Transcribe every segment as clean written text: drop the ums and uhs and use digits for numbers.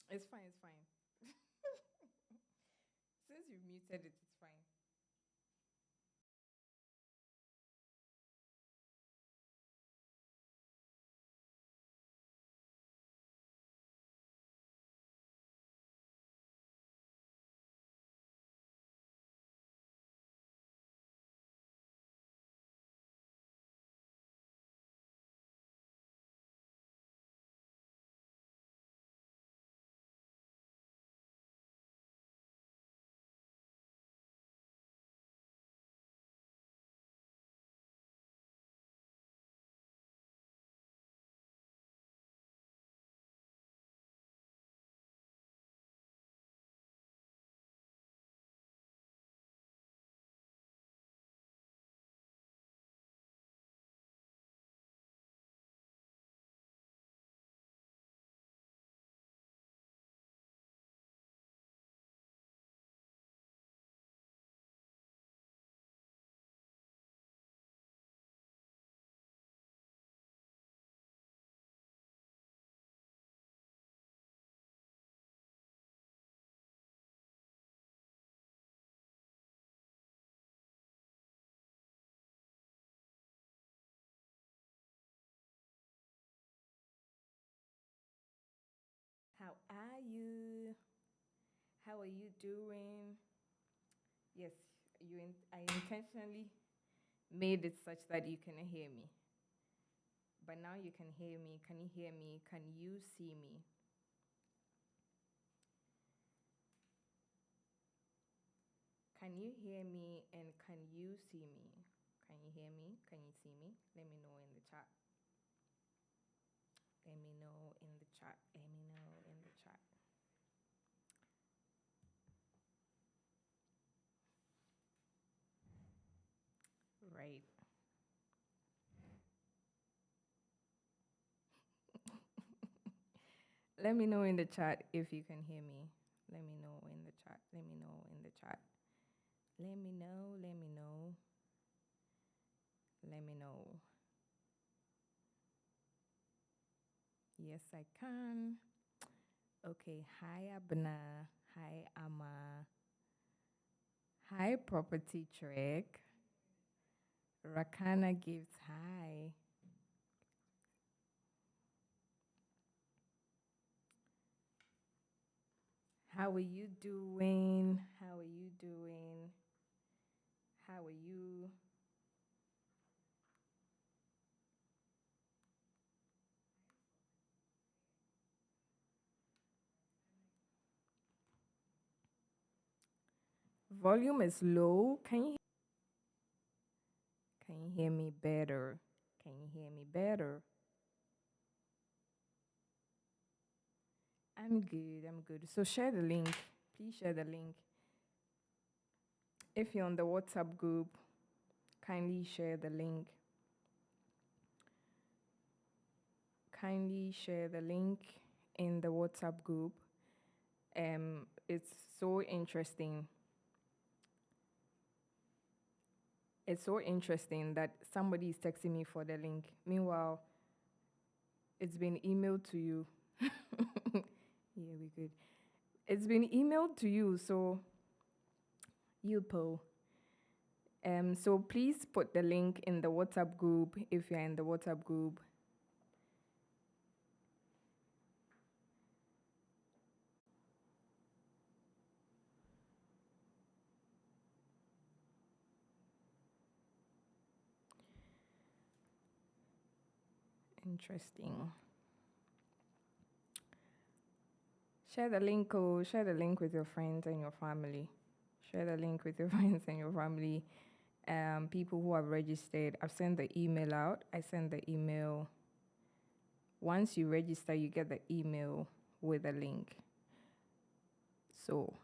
It's fine. It's fine. Since you've muted it, it's fine. How are you? How are you doing? Yes, I intentionally made it such that you can hear me. But now you can hear me. Can you hear me? Can you see me? Can you hear me and can you see me? Can you hear me? Can you see me? Let me know in the chat. Let me know in the chat. Let me know in the chat. Right. Let me know in the chat if you can hear me. Let me know in the chat. Let me know in the chat. Let me know. Let me know. Let me know. Yes, I can. Okay. Hi, Abna. Hi, Ama. Hi, Property Trick. Rakana gives hi. How are you doing? How are you doing? How are you? Volume is low. Can you hear me better? Can you hear me better? I'm good. I'm good. So share the link. Please share the link. If you're on the WhatsApp group, kindly share the link. Kindly share the link in the WhatsApp group. It's so interesting. It's so interesting that somebody is texting me for the link. Meanwhile, it's been emailed to you. Yeah, we good. It's been emailed to you, so you po. So please put the link in the WhatsApp group if you're in the WhatsApp group. Interesting. Share the link, oh, share the link with your friends and your family. Share the link with your friends and your family. People who have registered. I've sent the email out. I sent the email. Once you register, you get the email with a link. So,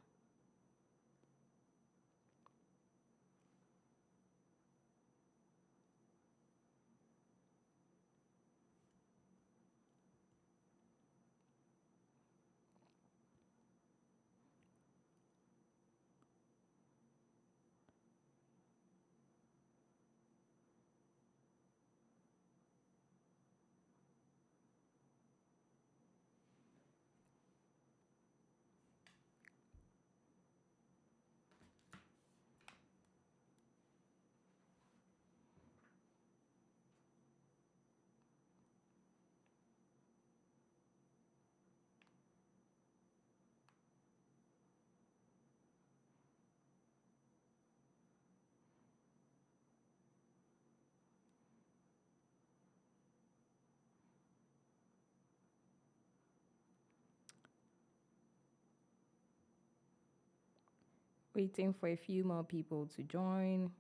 Waiting for a few more people to join.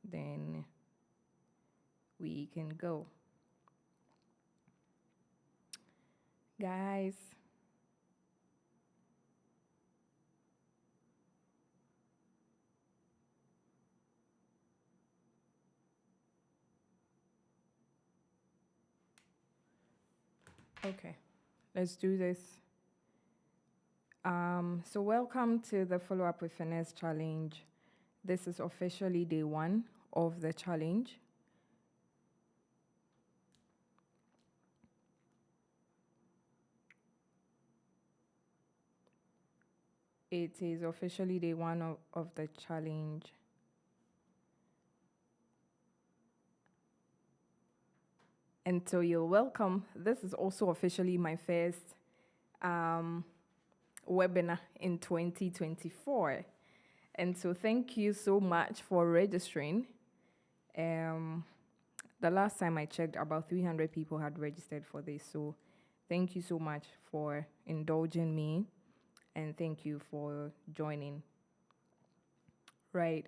Then we can go. Guys, okay, let's do this. So welcome to the Follow Up with Finesse challenge. This is officially day 1 of the challenge. It is officially day 1 of the challenge. And so you're welcome. This is also officially my first webinar in 2024. And so thank you so much for registering. The last time I checked, about 300 people had registered for this. So thank you so much for indulging me. And thank you for joining. Right.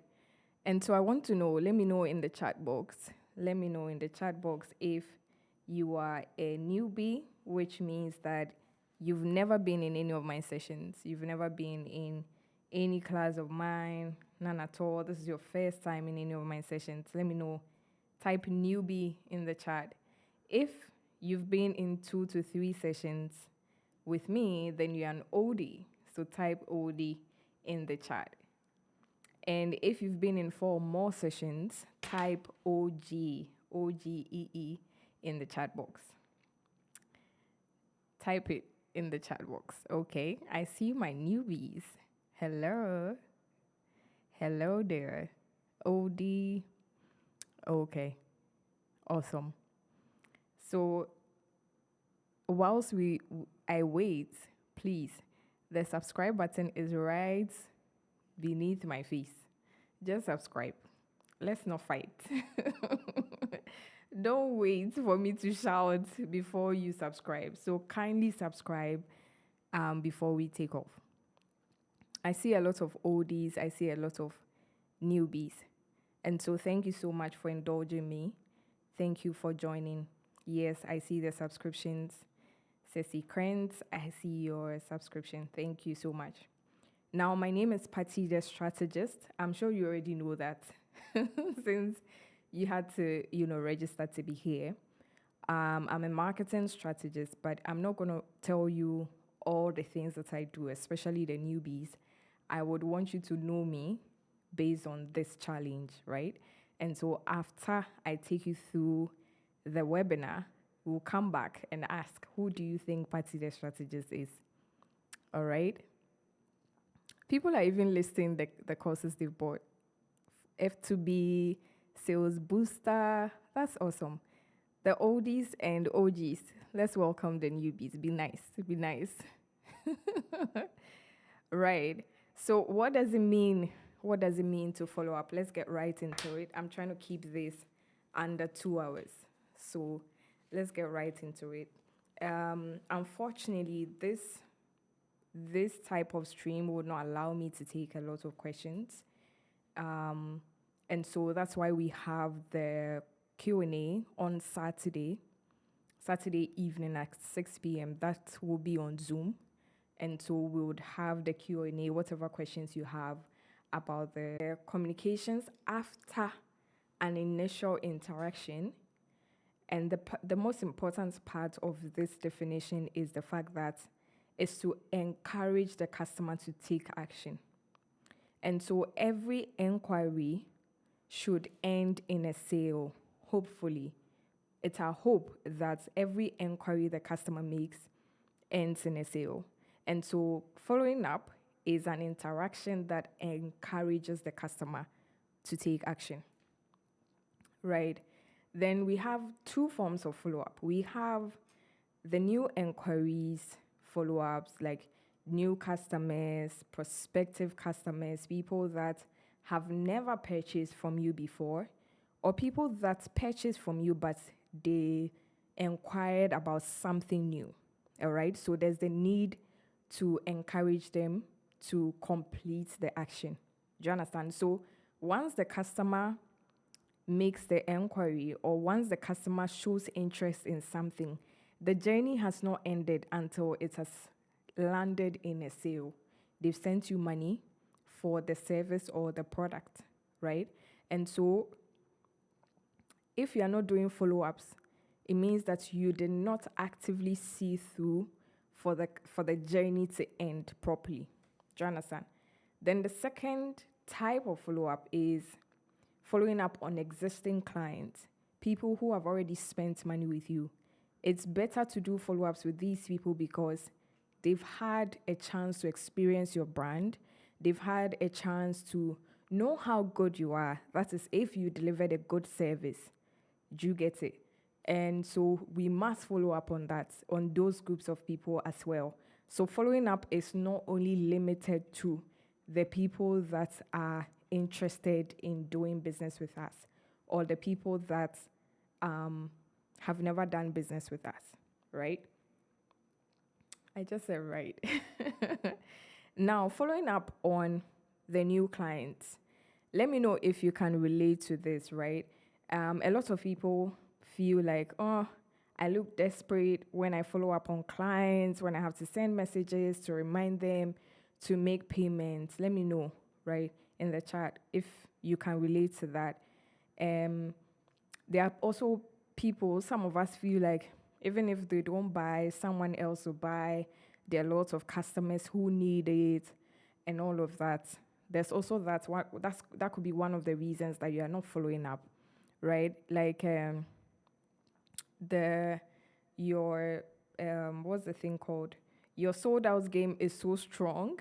And so I want to know, let me know in the chat box. Let me know in the chat box if you are a newbie, which means that you've never been in any of my sessions. You've never been in any class of mine, none at all. This is your first time in any of my sessions. Let me know. Type newbie in the chat. If you've been in 2 to 3 sessions with me, then you're an OD. So type OD in the chat. And if you've been in 4 more sessions, type OG, OGEE in the chat box. Type it in the chat box. Okay, I see my newbies. Hello. Hello there. OD. Okay, awesome. So whilst I wait, please, the subscribe button is right beneath my face. Just subscribe. Let's not fight. Don't wait for me to shout before you subscribe. So kindly subscribe before we take off. I see a lot of ODs. I see a lot of newbies. And so thank you so much for indulging me. Thank you for joining. Yes, I see the subscriptions. Ceci Krentz, I see your subscription. Thank you so much. Now, my name is Patty the Strategist. I'm sure you already know that since you had to, register to be here. I'm a marketing strategist, but I'm not going to tell you all the things that I do, especially the newbies. I would want you to know me based on this challenge, right? And so after I take you through the webinar, we'll come back and ask, who do you think Patty the Strategist is? All right? People are even listing the courses they've bought. F2B, Sales Booster, that's awesome. The oldies and OGs, let's welcome the newbies. Be nice, be nice. Right. So what does it mean? What does it mean to follow up? Let's get right into it. I'm trying to keep this under 2 hours. So let's get right into it. Unfortunately, this type of stream would not allow me to take a lot of questions. And so that's why we have the Q&A on Saturday evening at 6 p.m. That will be on Zoom. And so we would have the Q&A, whatever questions you have about the communications after an initial interaction. And the most important part of this definition is the fact that it's to encourage the customer to take action. And so every inquiry should end in a sale, hopefully. It's our hope that every inquiry the customer makes ends in a sale. And so following up is an interaction that encourages the customer to take action, right? Then we have 2 forms of follow-up. We have the new inquiries follow-ups, like new customers, prospective customers, people that have never purchased from you before, or people that purchased from you but they inquired about something new, all right? So there's the need to encourage them to complete the action. Do you understand? So once the customer makes the enquiry or once the customer shows interest in something, the journey has not ended until it has landed in a sale. They've sent you money for the service or the product, right? And so if you are not doing follow-ups, it means that you did not actively see through for the journey to end properly. Do you understand? Then the second type of follow-up is following up on existing clients, people who have already spent money with you. It's better to do follow-ups with these people because they've had a chance to experience your brand. They've had a chance to know how good you are. That is, if you delivered a good service. Do you get it? And so we must follow up on that, on those groups of people as well. So following up is not only limited to the people that are interested in doing business with us or the people that have never done business with us, right? I just said right. Now, following up on the new clients, let me know if you can relate to this, right? A lot of people feel like, oh, I look desperate when I follow up on clients, when I have to send messages to remind them to make payments. Let me know, right, in the chat if you can relate to that. There are also people, some of us feel like even if they don't buy, someone else will buy. There are lots of customers who need it and all of that. There's also that could be one of the reasons that you are not following up, right? Like what's the thing called? Your sold out game is so strong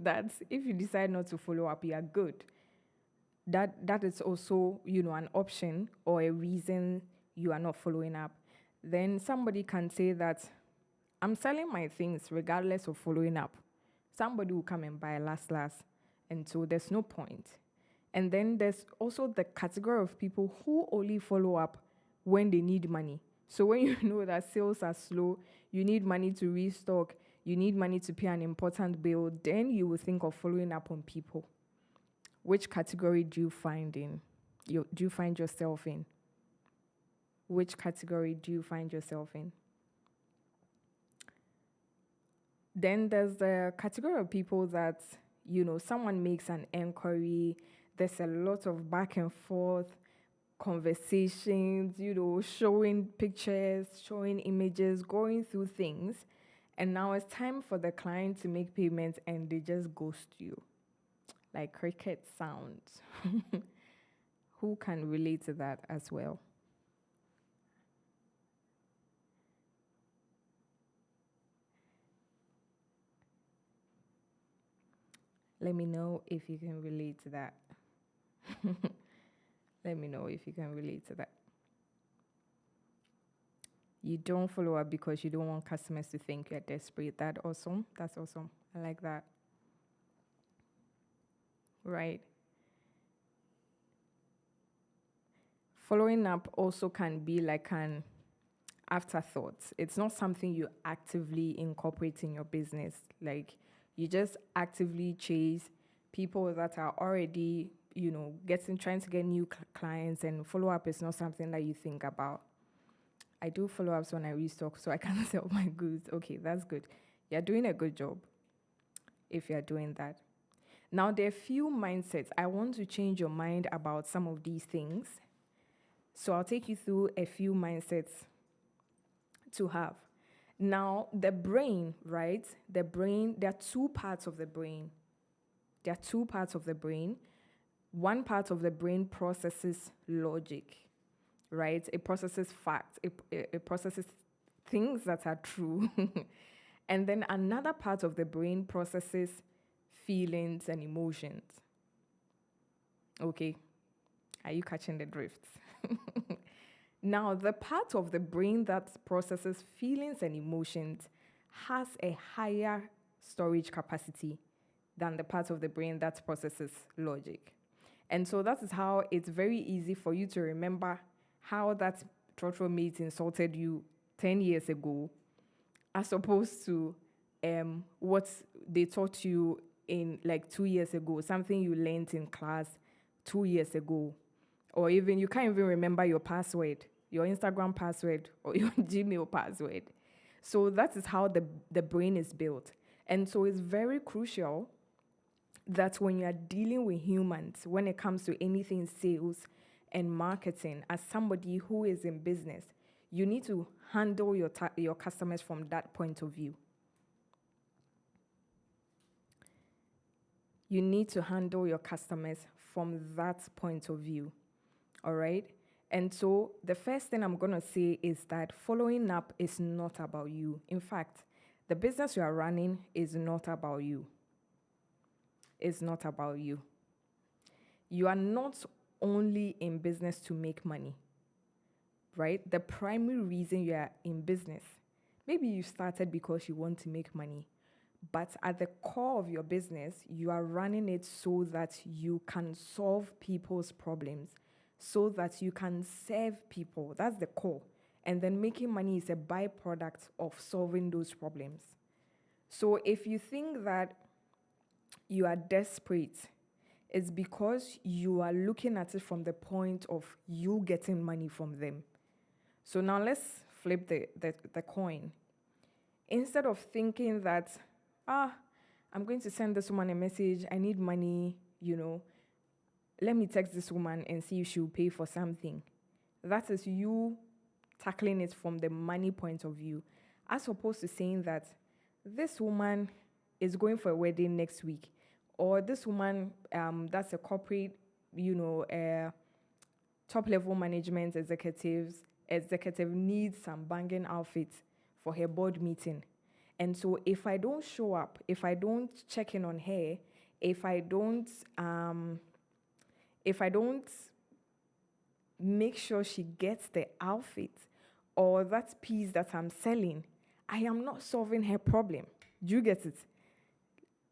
that if you decide not to follow up, you are good. That is also, an option or a reason you are not following up. Then somebody can say that I'm selling my things regardless of following up. Somebody will come and buy last, and so there's no point. And then there's also the category of people who only follow up when they need money. So when you know that sales are slow, you need money to restock, you need money to pay an important bill, then you will think of following up on people. Which category do you find yourself in? Which category do you find yourself in? Then there's the category of people that, someone makes an inquiry, there's a lot of back and forth conversations, showing pictures, showing images, going through things. And now it's time for the client to make payments and they just ghost you. Like cricket sounds. Who can relate to that as well? Let me know if you can relate to that. Let me know if you can relate to that. You don't follow up because you don't want customers to think you're desperate. That's awesome. I like that. Right. Following up also can be like an afterthought. It's not something you actively incorporate in your business. Like you just actively chase people that are already, trying to get new clients, and follow up is not something that you think about. I do follow ups when I restock so I can sell my goods. Okay, that's good. You're doing a good job if you're doing that. Now, there are few mindsets. I want to change your mind about some of these things. So I'll take you through a few mindsets to have. Now, the brain, right? There are two parts of the brain. One part of the brain processes logic, right? It processes facts. It processes things that are true. And then another part of the brain processes feelings and emotions. Okay. Are you catching the drift? Now, the part of the brain that processes feelings and emotions has a higher storage capacity than the part of the brain that processes logic. And so that is how it's very easy for you to remember how that trotro mate insulted you 10 years ago, as opposed to what they taught you in like 2 years ago, something you learned in class 2 years ago, or even you can't even remember your password, your Instagram password or your Gmail password. So that is how the brain is built. And so it's very crucial that when you are dealing with humans, when it comes to anything sales and marketing, as somebody who is in business, you need to handle your customers from that point of view. You need to handle your customers from that point of view. All right? And so the first thing I'm going to say is that following up is not about you. In fact, the business you are running is not about you. It's not about you. You are not only in business to make money, right? The primary reason you are in business, maybe you started because you want to make money, but at the core of your business, you are running it so that you can solve people's problems, so that you can serve people. That's the core. And then making money is a byproduct of solving those problems. So if you think that you are desperate, it's because you are looking at it from the point of you getting money from them. So now let's flip the coin. Instead of thinking that, I'm going to send this woman a message, I need money, let me text this woman and see if she'll pay for something. That is you tackling it from the money point of view, as opposed to saying that this woman is going for a wedding next week, or this woman, that's a corporate, top level management executive needs some banging outfits for her board meeting. And so if I don't show up, if I don't check in on her, if I don't make sure she gets the outfit or that piece that I'm selling, I am not solving her problem. Do you get it?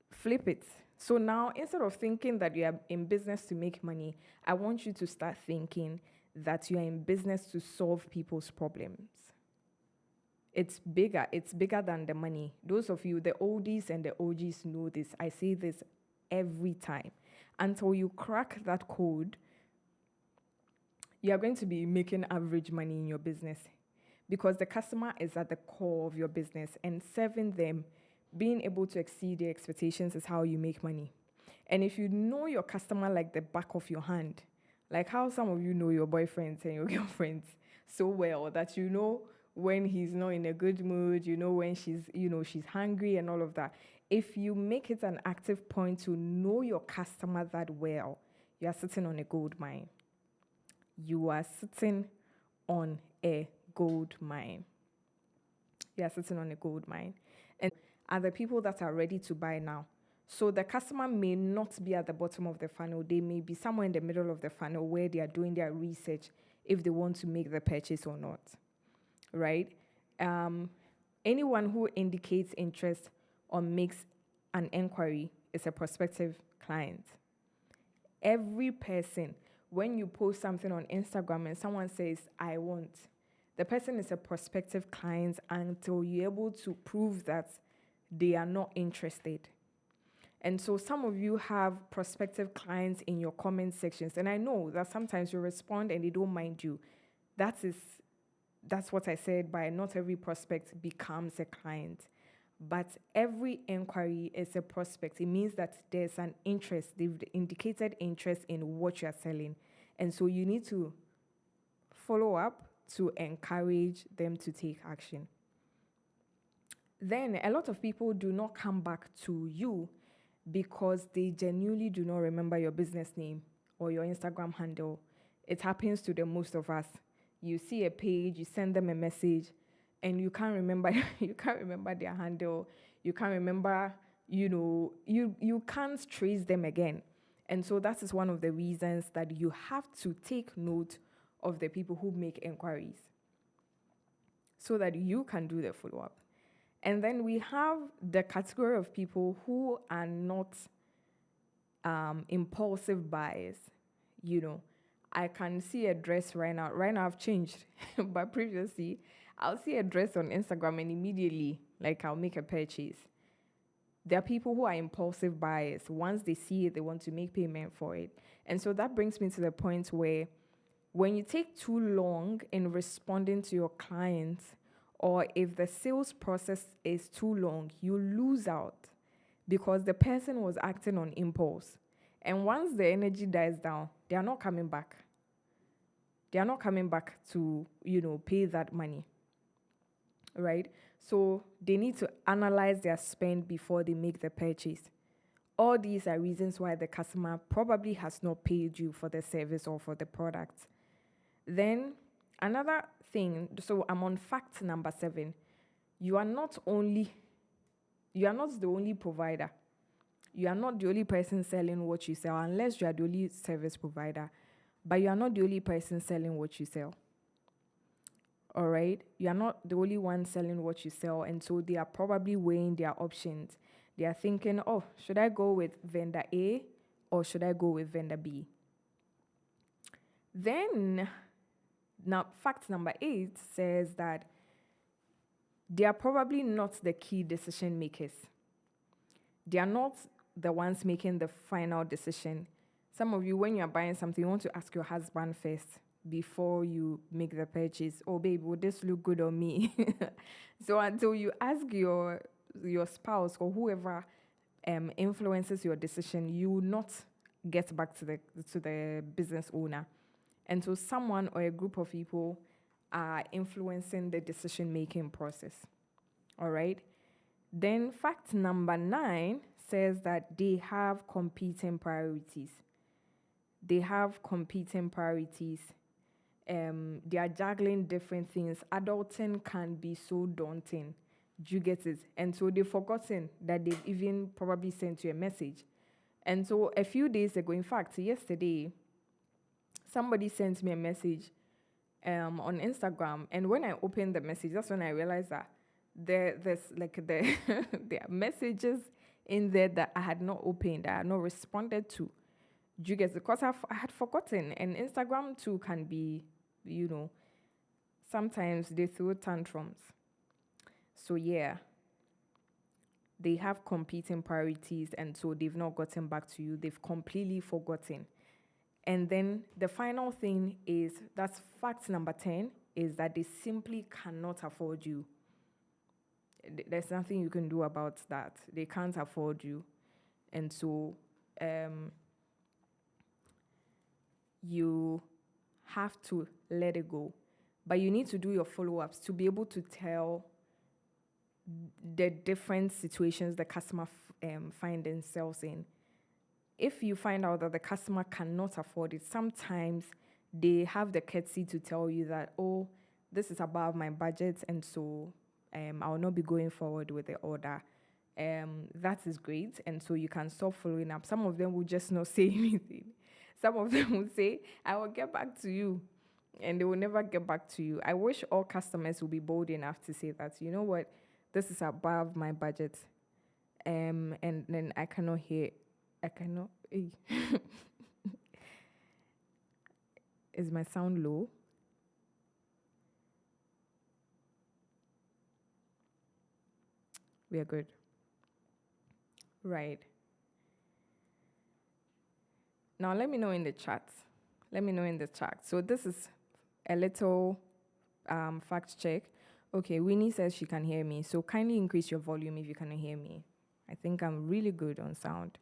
Flip it. So now, instead of thinking that you are in business to make money, I want you to start thinking that you are in business to solve people's problems. It's bigger than the money. Those of you, the oldies and the OGs know this. I say this every time. Until you crack that code, you are going to be making average money in your business, because the customer is at the core of your business, and serving them, being able to exceed their expectations, is how you make money. And if you know your customer like the back of your hand, like how some of you know your boyfriends and your girlfriends so well that you know when he's not in a good mood, you know when she's hungry and all of that. If you make it an active point to know your customer that well, you are sitting on a gold mine. You are sitting on a gold mine. You are sitting on a gold mine. And are the people that are ready to buy now. So the customer may not be at the bottom of the funnel. They may be somewhere in the middle of the funnel where they are doing their research if they want to make the purchase or not, right? Anyone who indicates interest or makes an inquiry is a prospective client. Every person, when you post something on Instagram and someone says, I want, the person is a prospective client until you're able to prove that they are not interested. And so some of you have prospective clients in your comment sections. And I know that sometimes you respond and they don't mind you. That's what I said by not every prospect becomes a client. But every inquiry is a prospect. It means that there's an interest. They've indicated interest in what you're selling. And so you need to follow up to encourage them to take action. Then a lot of people do not come back to you because they genuinely do not remember your business name or your Instagram handle. It happens to the most of us. You see a page, you send them a message, and you can't remember their handle. You can't remember, you can't trace them again. And so that is one of the reasons that you have to take note of the people who make inquiries so that you can do the follow-up. And then we have the category of people who are not impulsive buyers. I can see a dress right now. Right now I've changed, but previously I'll see a dress on Instagram and immediately, I'll make a purchase. There are people who are impulsive buyers. Once they see it, they want to make payment for it. And so that brings me to the point where when you take too long in responding to your clients, or if the sales process is too long, you lose out because the person was acting on impulse. And once the energy dies down, they are not coming back. They are not coming back to, pay that money, right? So they need to analyze their spend before they make the purchase. All these are reasons why the customer probably has not paid you for the service or for the product. Then another thing, so I'm on fact number 7. You are not the only provider. You are not the only person selling what you sell, unless you are the only service provider. But you are not the only person selling what you sell. All right? You are not the only one selling what you sell. And so they are probably weighing their options. They are thinking, oh, should I go with vendor A or should I go with vendor B? Then, now, fact number 8 says that they are probably not the key decision makers. They are not the ones making the final decision. Some of you, when you're buying something, you want to ask your husband first before you make the purchase. Oh, babe, would this look good on me? So until you ask your spouse or whoever influences your decision, you will not get back to the business owner. And so someone or a group of people are influencing the decision-making process. All right? Then fact number 9 says that they have competing priorities. They have competing priorities. They are juggling different things. Adulting can be so daunting. Do you get it? And so they've forgotten that they've even probably sent you a message. And so a few days ago, in fact, yesterday, somebody sent me a message on Instagram. And when I opened the message, that's when I realized that there's there are messages in there that I had not opened, that I had not responded to. Do you get it? Because I had forgotten. And Instagram too can be, sometimes they throw tantrums. So yeah, they have competing priorities, and so they've not gotten back to you. They've completely forgotten. And then the final thing is, that's fact number 10, is that they simply cannot afford you. There's nothing you can do about that. They can't afford you. And so you have to let it go. But you need to do your follow-ups to be able to tell the different situations the customer find themselves in. If you find out that the customer cannot afford it, sometimes they have the courtesy to tell you that, oh, this is above my budget, and so I will not be going forward with the order. That is great, and so you can stop following up. Some of them will just not say anything. Some of them will say, I will get back to you, and they will never get back to you. I wish all customers would be bold enough to say that, you know what, this is above my budget, and then I cannot. Is my sound low? We are good. Right. Now let me know in the chat. So this is a little fact check. Okay, Winnie says she can hear me. So kindly increase your volume if you can hear me. I think I'm really good on sound.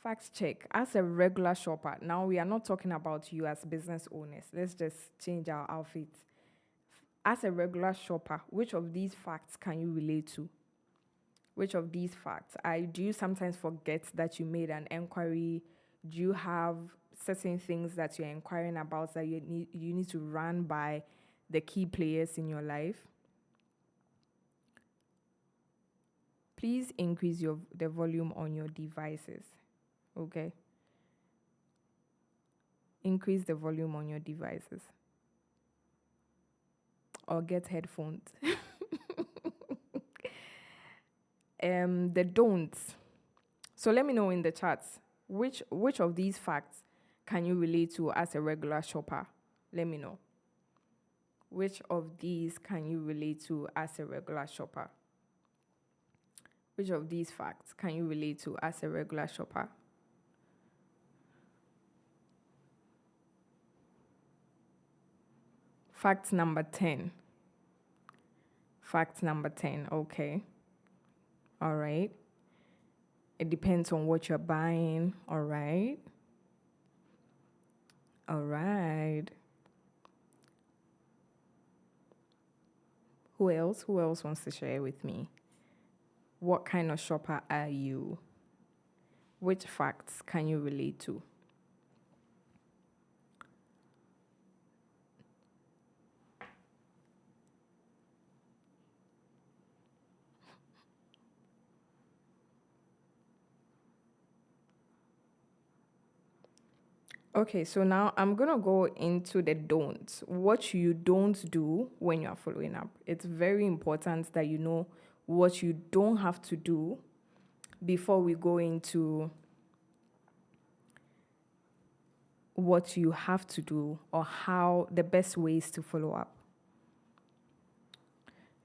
Fact check. As a regular shopper, now we are not talking about you as business owners. Let's just change our outfit. As a regular shopper, which of these facts can you relate to? Which of these facts? Do you sometimes forget that you made an inquiry? Do you have certain things that you're inquiring about that you need to run by the key players in your life? Please increase the volume on your devices. Okay? Increase the volume on your devices. Or get headphones. The don'ts. So let me know in the chats, which of these facts can you relate to as a regular shopper? Let me know. Which of these can you relate to as a regular shopper? Which of these facts can you relate to as a regular shopper? Fact number 10. Fact number 10. Okay. All right. It depends on what you're buying. All right. All right. Who else? Who else wants to share with me? What kind of shopper are you? Which facts can you relate to? Okay, so now I'm going to go into the don'ts. What you don't do when you are following up. It's very important that you know what you don't have to do before we go into what you have to do or how the best ways to follow up.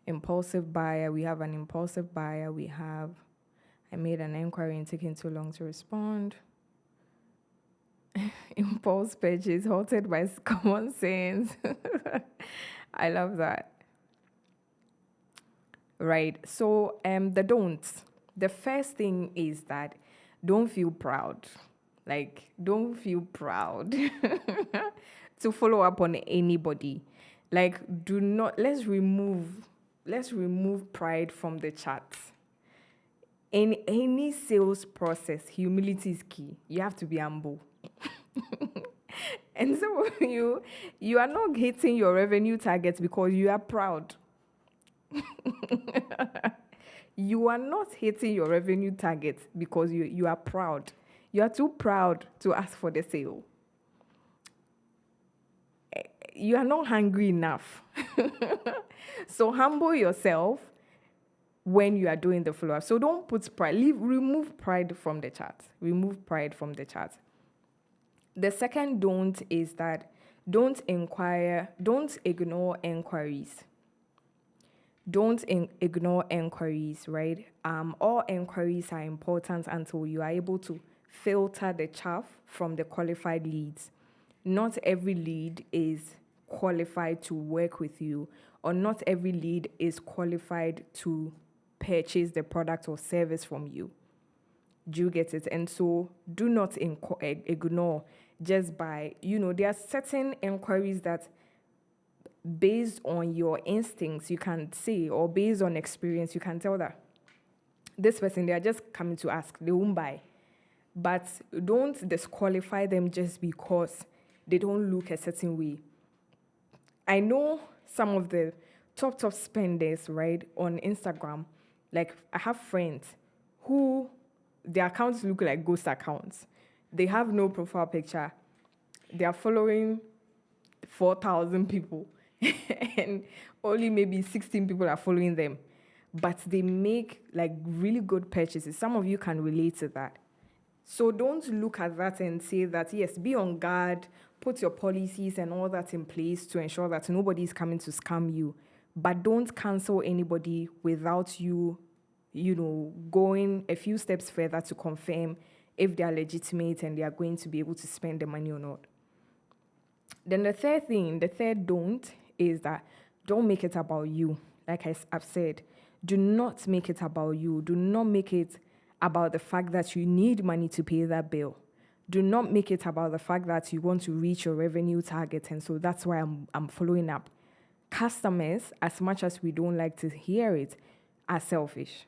Impulsive buyer. We have an impulsive buyer. I made an inquiry and taking too long to respond. Impulse purchase halted by common sense. I love that. Right. So the don'ts. The first thing is that don't feel proud. Like, don't feel proud to follow up on anybody. Like, do not, let's remove pride from the chat. In any sales process, humility is key. You have to be humble. And so you are not hitting your revenue targets because you are proud. You are not hitting your revenue targets because you are proud. You are too proud to ask for the sale. You are not hungry enough. So humble yourself when you are doing the follow-up. So don't put pride. Remove pride from the chat. Remove pride from the chat. The second don't is that don't ignore inquiries. Don't ignore inquiries, right? All inquiries are important until you are able to filter the chaff from the qualified leads. Not every lead is qualified to work with you, or not every lead is qualified to purchase the product or service from you. Do you get it? And so do not ignore just by, there are certain inquiries that based on your instincts, you can say, or based on experience, you can tell that this person, they are just coming to ask, they won't buy. But don't disqualify them just because they don't look a certain way. I know some of the top spenders, right, on Instagram. Like, I have friends who their accounts look like ghost accounts. They have no profile picture. They are following 4,000 people and only maybe 16 people are following them. But they make like really good purchases. Some of you can relate to that. So don't look at that and say that, yes, be on guard, put your policies and all that in place to ensure that nobody is coming to scam you. But don't cancel anybody without you going a few steps further to confirm if they are legitimate and they are going to be able to spend the money or not. Then the third don't is that don't make it about you. Like I've said, do not make it about you. Do not make it about the fact that you need money to pay that bill. Do not make it about the fact that you want to reach your revenue target, and so that's why I'm following up. Customers, as much as we don't like to hear it, are selfish.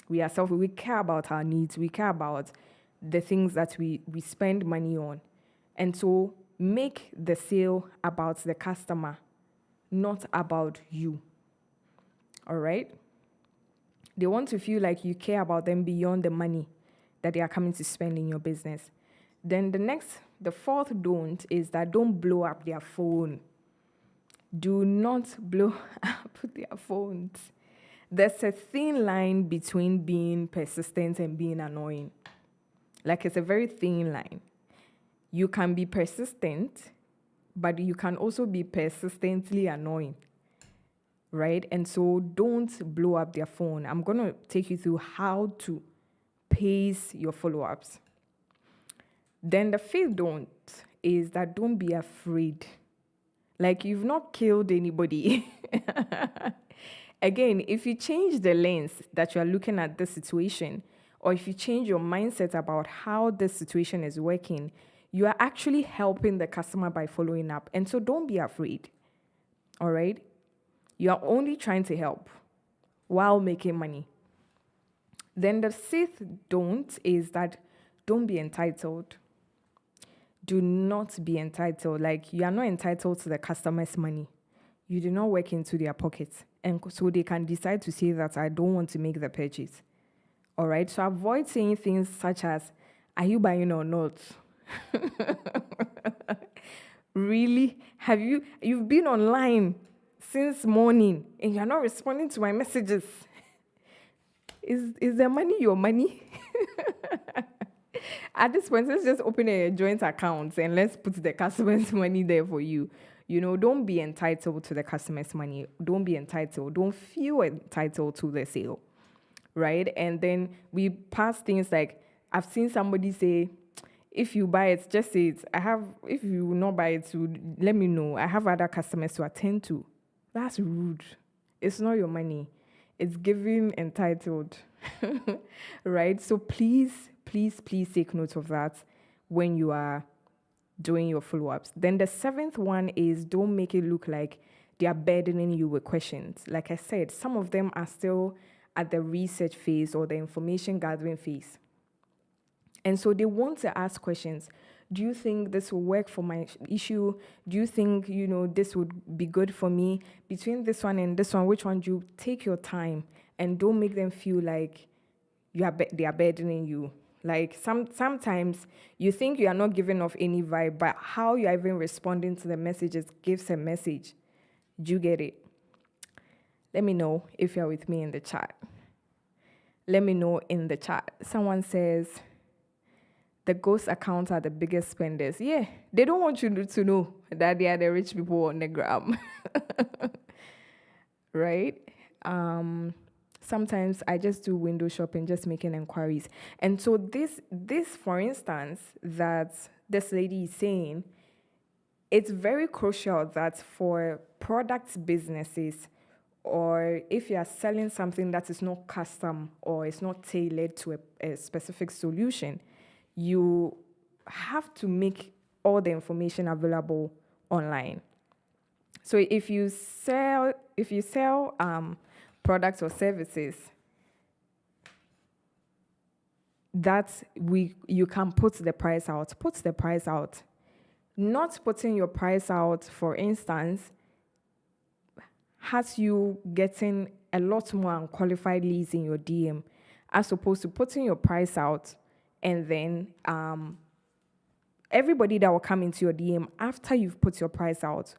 We are selfish. We care about our needs. We care about the things that we spend money on. And so make the sale about the customer, not about you. All right? They want to feel like you care about them beyond the money that they are coming to spend in your business. Then the fourth don't is that don't blow up their phone. Do not blow up their phones. There's a thin line between being persistent and being annoying. Like, it's a very thin line. You can be persistent, but you can also be persistently annoying. right? And so don't blow up their phone. I'm going to take you through how to pace your follow-ups. Then the fifth don't is that don't be afraid. Like, you've not killed anybody. Again, if you change the lens that you are looking at this situation, or if you change your mindset about how this situation is working, you are actually helping the customer by following up. And so don't be afraid. All right? You are only trying to help while making money. Then the sixth don't is that don't be entitled. Do not be entitled. Like, you are not entitled to the customer's money. You do not work into their pockets. And so they can decide to say that I don't want to make the purchase. All right? So avoid saying things such as, are you buying or not? Really? You've been online since morning and you're not responding to my messages? Is the money your money? At this point, let's just open a joint account and let's put the customer's money there for you. Don't be entitled to the customer's money. Don't be entitled. Don't feel entitled to the sale, right? And then we pass things like, I've seen somebody say, if you buy it, just say it. If you will not buy it, let me know. I have other customers to attend to. That's rude. It's not your money. It's giving entitled, right? So please take note of that when you are doing your follow-ups. Then the seventh one is don't make it look like they are burdening you with questions. Like I said, some of them are still at the research phase or the information gathering phase. And so they want to ask questions. Do you think this will work for my issue? Do you think, this would be good for me? Between this one and this one, which one do you take your time and don't make them feel like they are burdening you? Like sometimes you think you are not giving off any vibe, but how you're even responding to the messages gives a message. Do you get it? Let me know if you're with me in the chat. Let me know in the chat. Someone says, the ghost accounts are the biggest spenders. Yeah, they don't want you to know that they are the rich people on the gram. Right? Sometimes I just do window shopping, just making inquiries. And so this, for instance, that this lady is saying, it's very crucial that for product businesses, or if you are selling something that is not custom or is not tailored to a specific solution, you have to make all the information available online. So if you sell products or services, you can put the price out. Not putting your price out, for instance, has you getting a lot more unqualified leads in your DM, as opposed to putting your price out and then everybody that will come into your DM after you've put your price out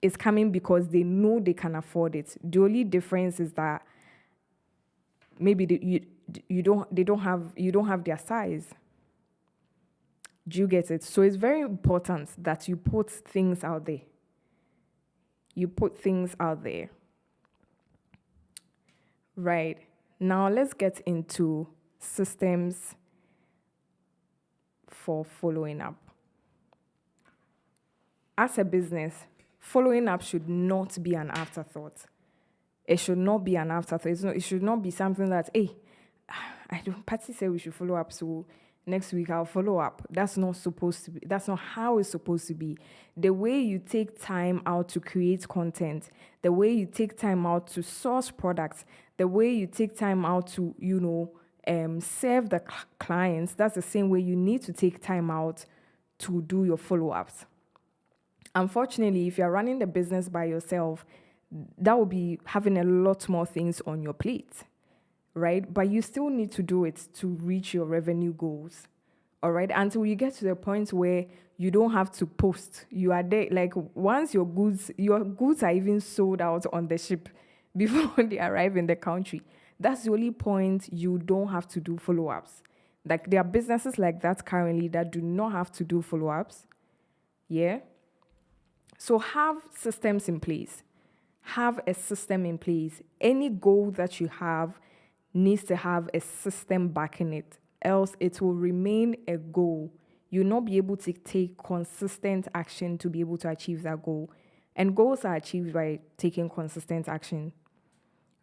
is coming because they know they can afford it. The only difference is that maybe you don't have their size. Do you get it? So it's very important that you put things out there. Right. Now let's get into systems for following up. As a business, following up should not be an afterthought. It should not be an afterthought. It should not be something that, hey, Patty said we should follow up, so next week I'll follow up. That's not supposed to be. That's not how it's supposed to be. The way you take time out to create content, the way you take time out to source products, the way you take time out to, serve the clients, that's the same way you need to take time out to do your follow-ups. Unfortunately, if you're running the business by yourself, that will be having a lot more things on your plate, right? But you still need to do it to reach your revenue goals, all right? Until you get to the point where you don't have to post. You are there, like once your goods are even sold out on the ship before they arrive in the country. That's the only point you don't have to do follow-ups. Like there are businesses like that currently that do not have to do follow-ups. Yeah? So have systems in place. Have a system in place. Any goal that you have needs to have a system backing it, else it will remain a goal. You'll not be able to take consistent action to be able to achieve that goal. And goals are achieved by taking consistent action,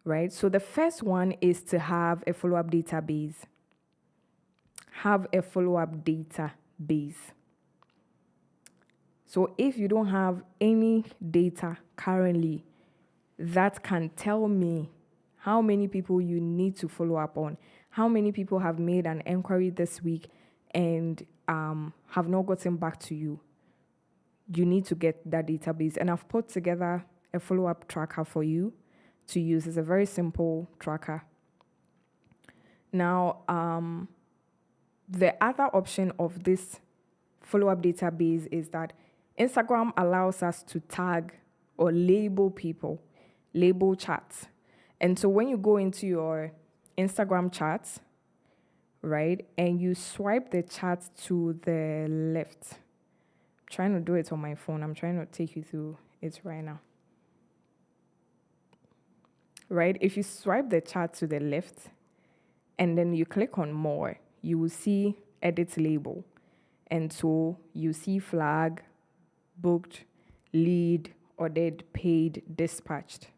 right? So the first one is to have a follow-up database. Have a follow-up database. So if you don't have any data currently that can tell me how many people you need to follow up on, how many people have made an inquiry this week and have not gotten back to you, you need to get that database. And I've put together a follow-up tracker for you to use. It's a very simple tracker. Now, the other option of this follow-up database is that Instagram allows us to tag or label people, label chats. And so when you go into your Instagram chats, right, and you swipe the chat to the left, I'm trying to do it on my phone. I'm trying to take you through it right now. Right, if you swipe the chat to the left and then you click on more, you will see edit label. And so you see flag, booked, lead, ordered, paid, dispatched.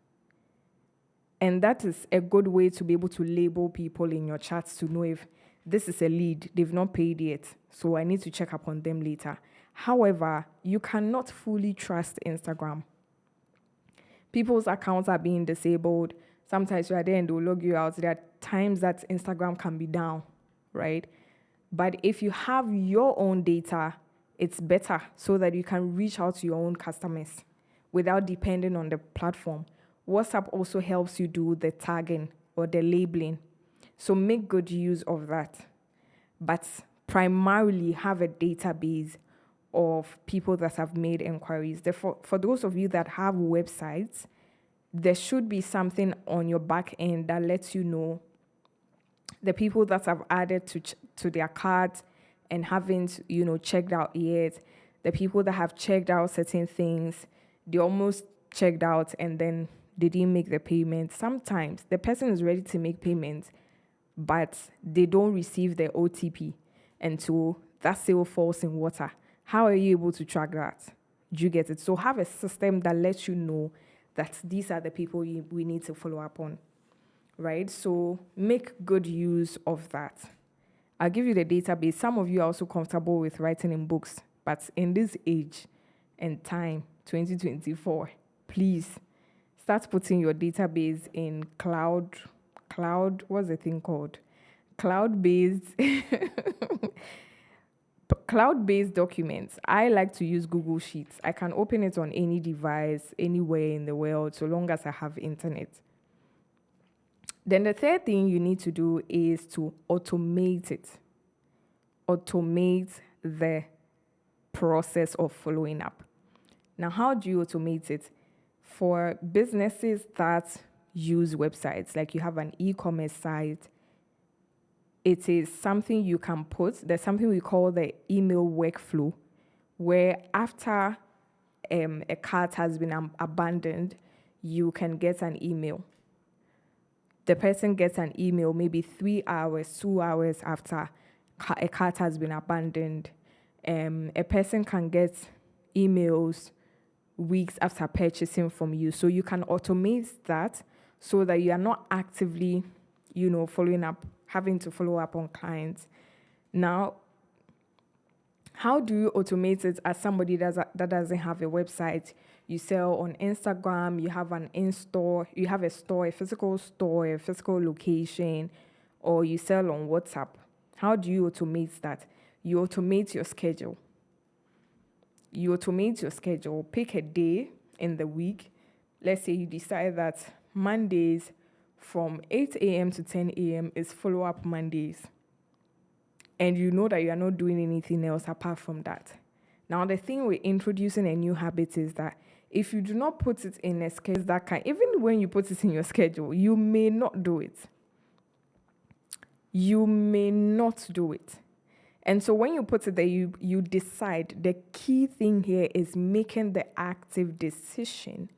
And that is a good way to be able to label people in your chats to know if this is a lead, they've not paid yet, so I need to check up on them later. However, you cannot fully trust Instagram. People's accounts are being disabled. Sometimes you are there and they'll log you out. There are times that Instagram can be down, right? But if you have your own data, it's better so that you can reach out to your own customers without depending on the platform. WhatsApp also helps you do the tagging or the labeling. So make good use of that. But primarily have a database of people that have made inquiries. Therefore, for those of you that have websites, there should be something on your back end that lets you know the people that have added to their cart and haven't, checked out yet, the people that have checked out certain things, they almost checked out and then they didn't make the payment. Sometimes the person is ready to make payments, but they don't receive their OTP. And so that sale falls in water. How are you able to track that? Do you get it? So have a system that lets you know that these are the people we need to follow up on, right? So make good use of that. I'll give you the database. Some of you are also comfortable with writing in books, but in this age and time, 2024, please start putting your database in cloud, what's the thing called? Cloud-based documents. I like to use Google Sheets. I can open it on any device, anywhere in the world, so long as I have internet. Then the third thing you need to do is to automate it. Automate the process of following up. Now, how do you automate it? For businesses that use websites, like you have an e-commerce site, it is something you can put. There's something we call the email workflow, where after a cart has been abandoned, you can get an email. The person gets an email maybe 3 hours, 2 hours after a cart has been abandoned. A person can get emails weeks after purchasing from you. So you can automate that so that you are not actively, following up, having to follow up on clients. Now, how do you automate it as somebody that doesn't have a website? You sell on Instagram, you have an in-store, you have a store, a physical location, or you sell on WhatsApp. How do you automate that? You automate your schedule. Pick a day in the week. Let's say you decide that Mondays from 8 a.m. to 10 a.m. is follow-up Mondays. And you know that you are not doing anything else apart from that. Now, the thing with introducing a new habit is that if you do not put it in a schedule even when you put it in your schedule, you may not do it. And so when you put it there, you decide. The key thing here is making the active decision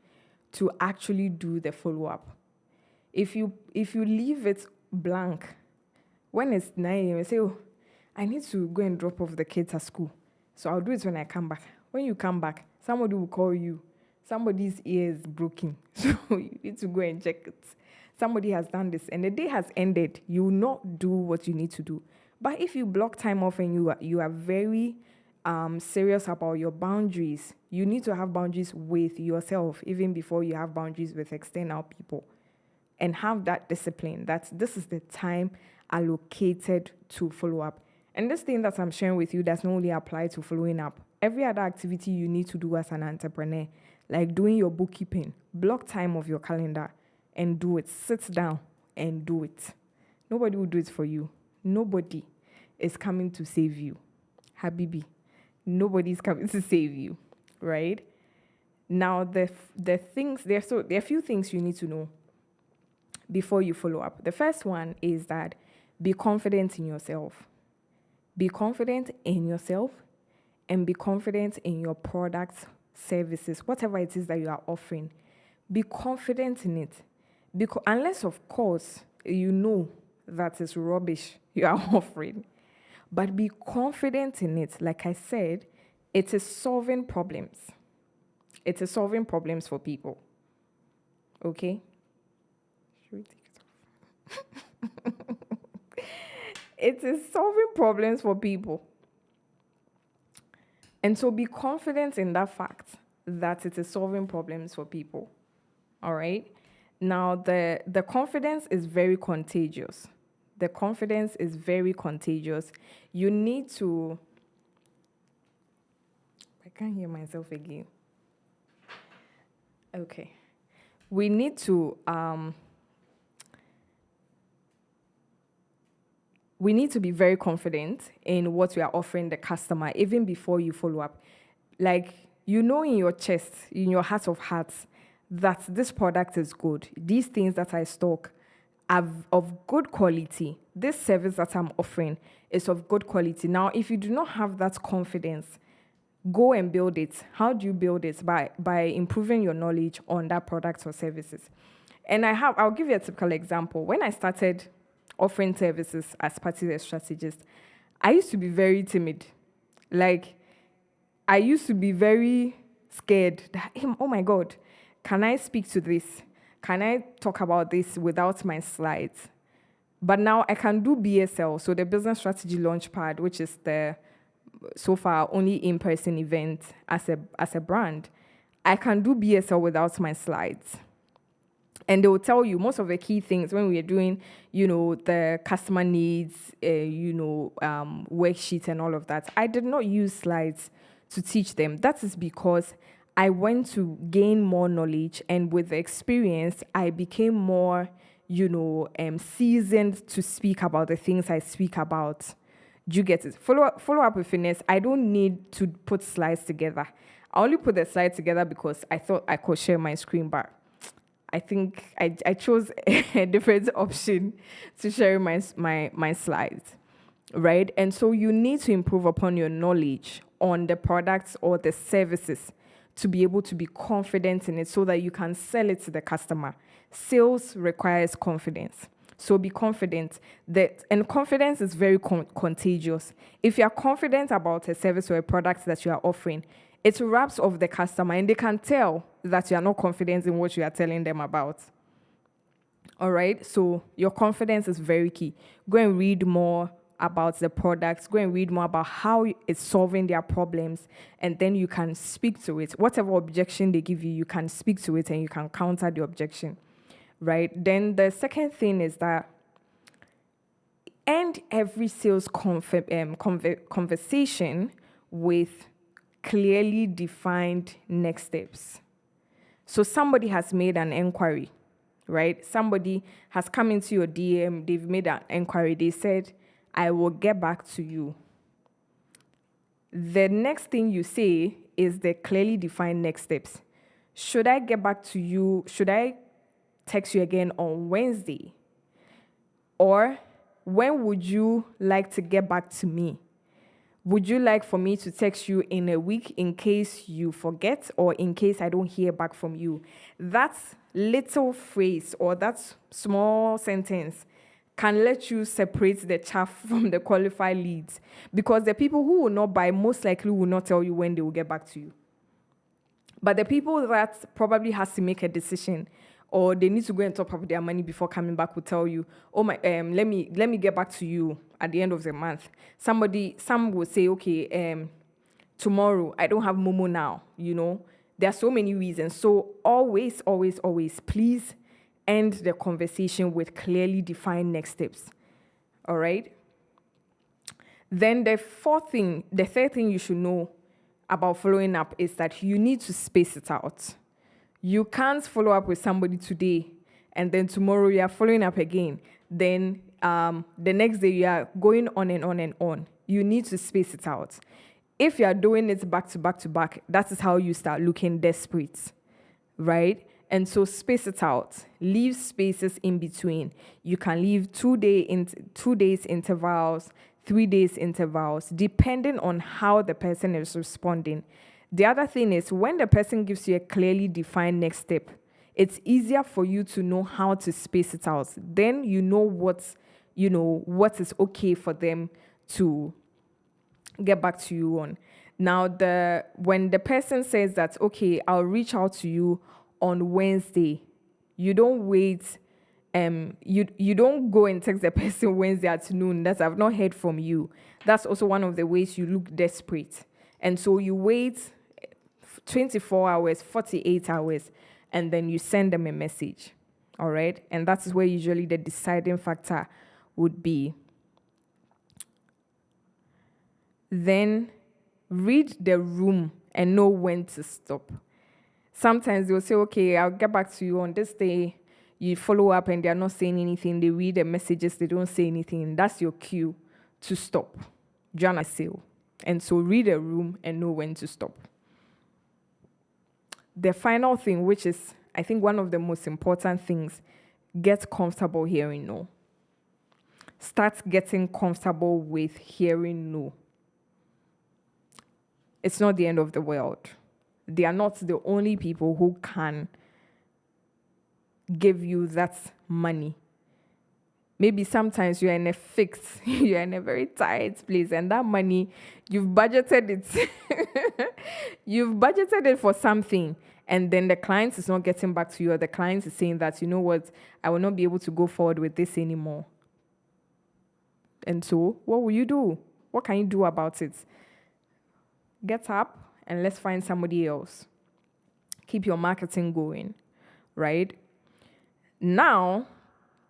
to actually do the follow-up. If you leave it blank, when it's 9 a.m., you say, oh, I need to go and drop off the kids at school. So I'll do it when I come back. When you come back, somebody will call you. Somebody's ear is broken. So you need to go and check it. Somebody has done this and the day has ended. You will not do what you need to do. But if you block time off and you are very serious about your boundaries, you need to have boundaries with yourself even before you have boundaries with external people. And have that discipline that this is the time allocated to follow up. And this thing that I'm sharing with you does not only apply to following up. Every other activity you need to do as an entrepreneur, like doing your bookkeeping, block time of your calendar and do it. Sit down and do it. Nobody will do it for you. Nobody is coming to save you. Habibi, nobody is coming to save you, right? Now, there are a few things you need to know before you follow up. The first one is that be confident in yourself. Be confident in yourself and be confident in your products, services, whatever it is that you are offering. Be confident in it. Unless, of course, you know that it's rubbish you are offering. But be confident in it. Like I said, it is solving problems. It is solving problems for people. Okay? Should we take it off? It is solving problems for people. And so be confident in that fact that it is solving problems for people. All right? Now, the confidence is very contagious. The confidence is very contagious. You need to... I can't hear myself again. Okay. We need to... We need to be very confident in what we are offering the customer, even before you follow up. Like, you know in your chest, in your heart of hearts, that this product is good. These things that I stock are of good quality. This service that I'm offering is of good quality. Now, if you do not have that confidence, go and build it. How do you build it? By improving your knowledge on that product or services. And I'll give you a typical example. When I started offering services as part of the Strategist, I used to be very timid. Like, I used to be very scared that, oh my God, can I speak to this? Can I talk about this without my slides? But now I can do BSL, so the Business Strategy Launchpad, which is the, so far, only in-person event as a brand. I can do BSL without my slides. And they will tell you most of the key things when we are doing, the customer needs, worksheets and all of that. I did not use slides to teach them. That is because I went to gain more knowledge, and with the experience, I became more, seasoned to speak about the things I speak about. Do you get it? Follow up with Finesse. I don't need to put slides together. I only put the slides together because I thought I could share my screen bar. I think I chose a different option to share my slides, right? And so you need to improve upon your knowledge on the products or the services to be able to be confident in it so that you can sell it to the customer. Sales requires confidence. So be confident and confidence is very contagious. If you are confident about a service or a product that you are offering, it wraps off the customer and they can tell that you are not confident in what you are telling them about. All right? So your confidence is very key. Go and read more about the products. Go and read more about how it's solving their problems, and then you can speak to it. Whatever objection they give you, you can speak to it and you can counter the objection, right? Then the second thing is that end every sales conversation with clearly defined next steps. So somebody has made an inquiry, right? Somebody has come into your DM, they've made an inquiry, they said, I will get back to you. The next thing you say is the clearly defined next steps. Should I get back to you? Should I text you again on Wednesday? Or when would you like to get back to me? Would you like for me to text you in a week in case you forget or in case I don't hear back from you? That little phrase or that small sentence can let you separate the chaff from the qualified leads, because the people who will not buy most likely will not tell you when they will get back to you. But the people that probably has to make a decision or they need to go and top up their money before coming back will tell you, oh my, let me get back to you at the end of the month. Some will say, okay, tomorrow, I don't have Momo now, There are so many reasons. So always, always, always, please end the conversation with clearly defined next steps. All right? Then the third thing you should know about following up is that you need to space it out. You can't follow up with somebody today and then tomorrow you are following up again. Then the next day you are going on and on and on. You need to space it out. If you are doing it back to back to back, that is how you start looking desperate, right? And so space it out. Leave spaces in between. You can leave 2 days intervals, 3 days intervals, depending on how the person is responding. The other thing is when the person gives you a clearly defined next step, it's easier for you to know how to space it out. Then you know what is okay for them to get back to you on. Now, when the person says that, okay, I'll reach out to you on Wednesday, you don't wait. You don't go and text the person Wednesday at noon that I've not heard from you. That's also one of the ways you look desperate. And so you wait 24 hours, 48 hours, and then you send them a message. All right? And that is where usually the deciding factor would be. Then read the room and know when to stop. Sometimes they'll say, okay, I'll get back to you on this day. You follow up and they're not saying anything. They read the messages, they don't say anything. That's your cue to stop. Join a sale. And so read the room and know when to stop. The final thing, which is, I think, one of the most important things, get comfortable hearing no. Start getting comfortable with hearing no. It's not the end of the world. They are not the only people who can give you that money. Maybe sometimes you're in you're in a very tight place, and that money, you've budgeted it. You've budgeted it for something, and then the client is not getting back to you, or the client is saying that, you know what, I will not be able to go forward with this anymore. And so, what will you do? What can you do about it? Get up and let's find somebody else. Keep your marketing going, right? Now,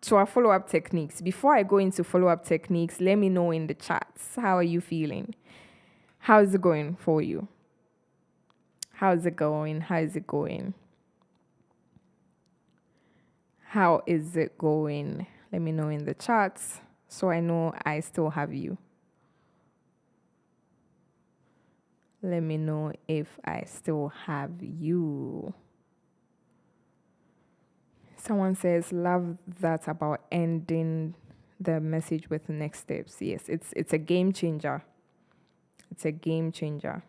to our follow-up techniques. Before I go into follow-up techniques, let me know in the chats, how are you feeling? How is it going for you? How is it going? How is it going? How is it going? Let me know in the chats so I know I still have you. Let me know if I still have you. Someone says, love that about ending the message with next steps. Yes, it's a game changer. It's a game changer.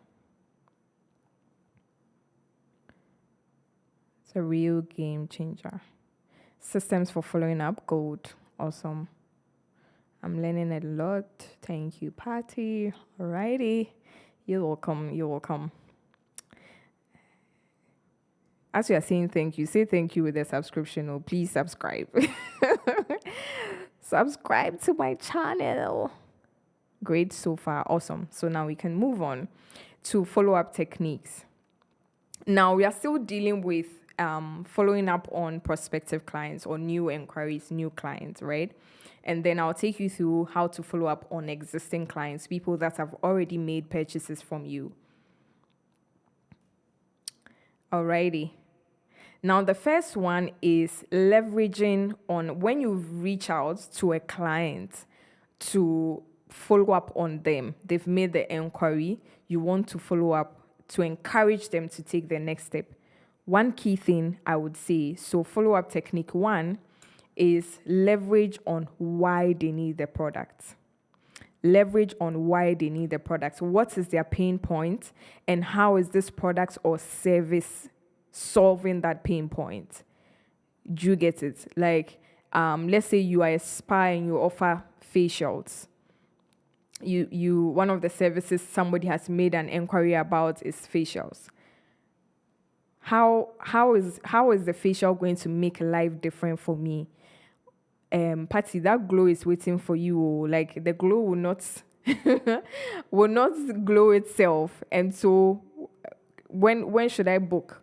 It's a real game changer. Systems for following up, gold. Awesome. I'm learning a lot. Thank you, Patty. Alrighty. You're welcome. You're welcome. As you are saying thank you, say thank you with a subscription, or please subscribe. Subscribe to my channel. Great so far. Awesome. So now we can move on to follow-up techniques. Now we are still dealing with following up on prospective clients or new inquiries, new clients, right? And then I'll take you through how to follow up on existing clients, people that have already made purchases from you. Alrighty. Now, the first one is leveraging on when you reach out to a client to follow up on them. They've made the inquiry. You want to follow up to encourage them to take the next step. One key thing I would say, so follow-up technique 1 is leverage on why they need the product. leverage on why they need the product. What is their pain point, and how is this product or service solving that pain point? Do you get it? Like, let's say you are a spa and you offer facials. You one of the services somebody has made an inquiry about is facials. How is the facial going to make life different for me? Patty, that glow is waiting for you. Like, the glow will not will not glow itself. And so when should I book?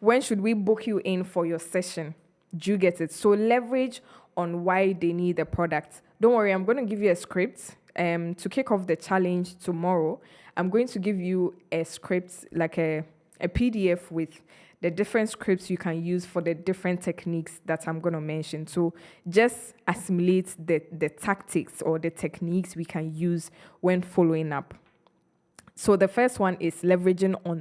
When should we book you in for your session? Do you get it? So leverage on why they need the product. Don't worry, I'm going to give you a script to kick off the challenge tomorrow. I'm going to give you a script, like a PDF with the different scripts you can use for the different techniques that I'm going to mention. So just assimilate the tactics or the techniques we can use when following up. So the first one is leveraging on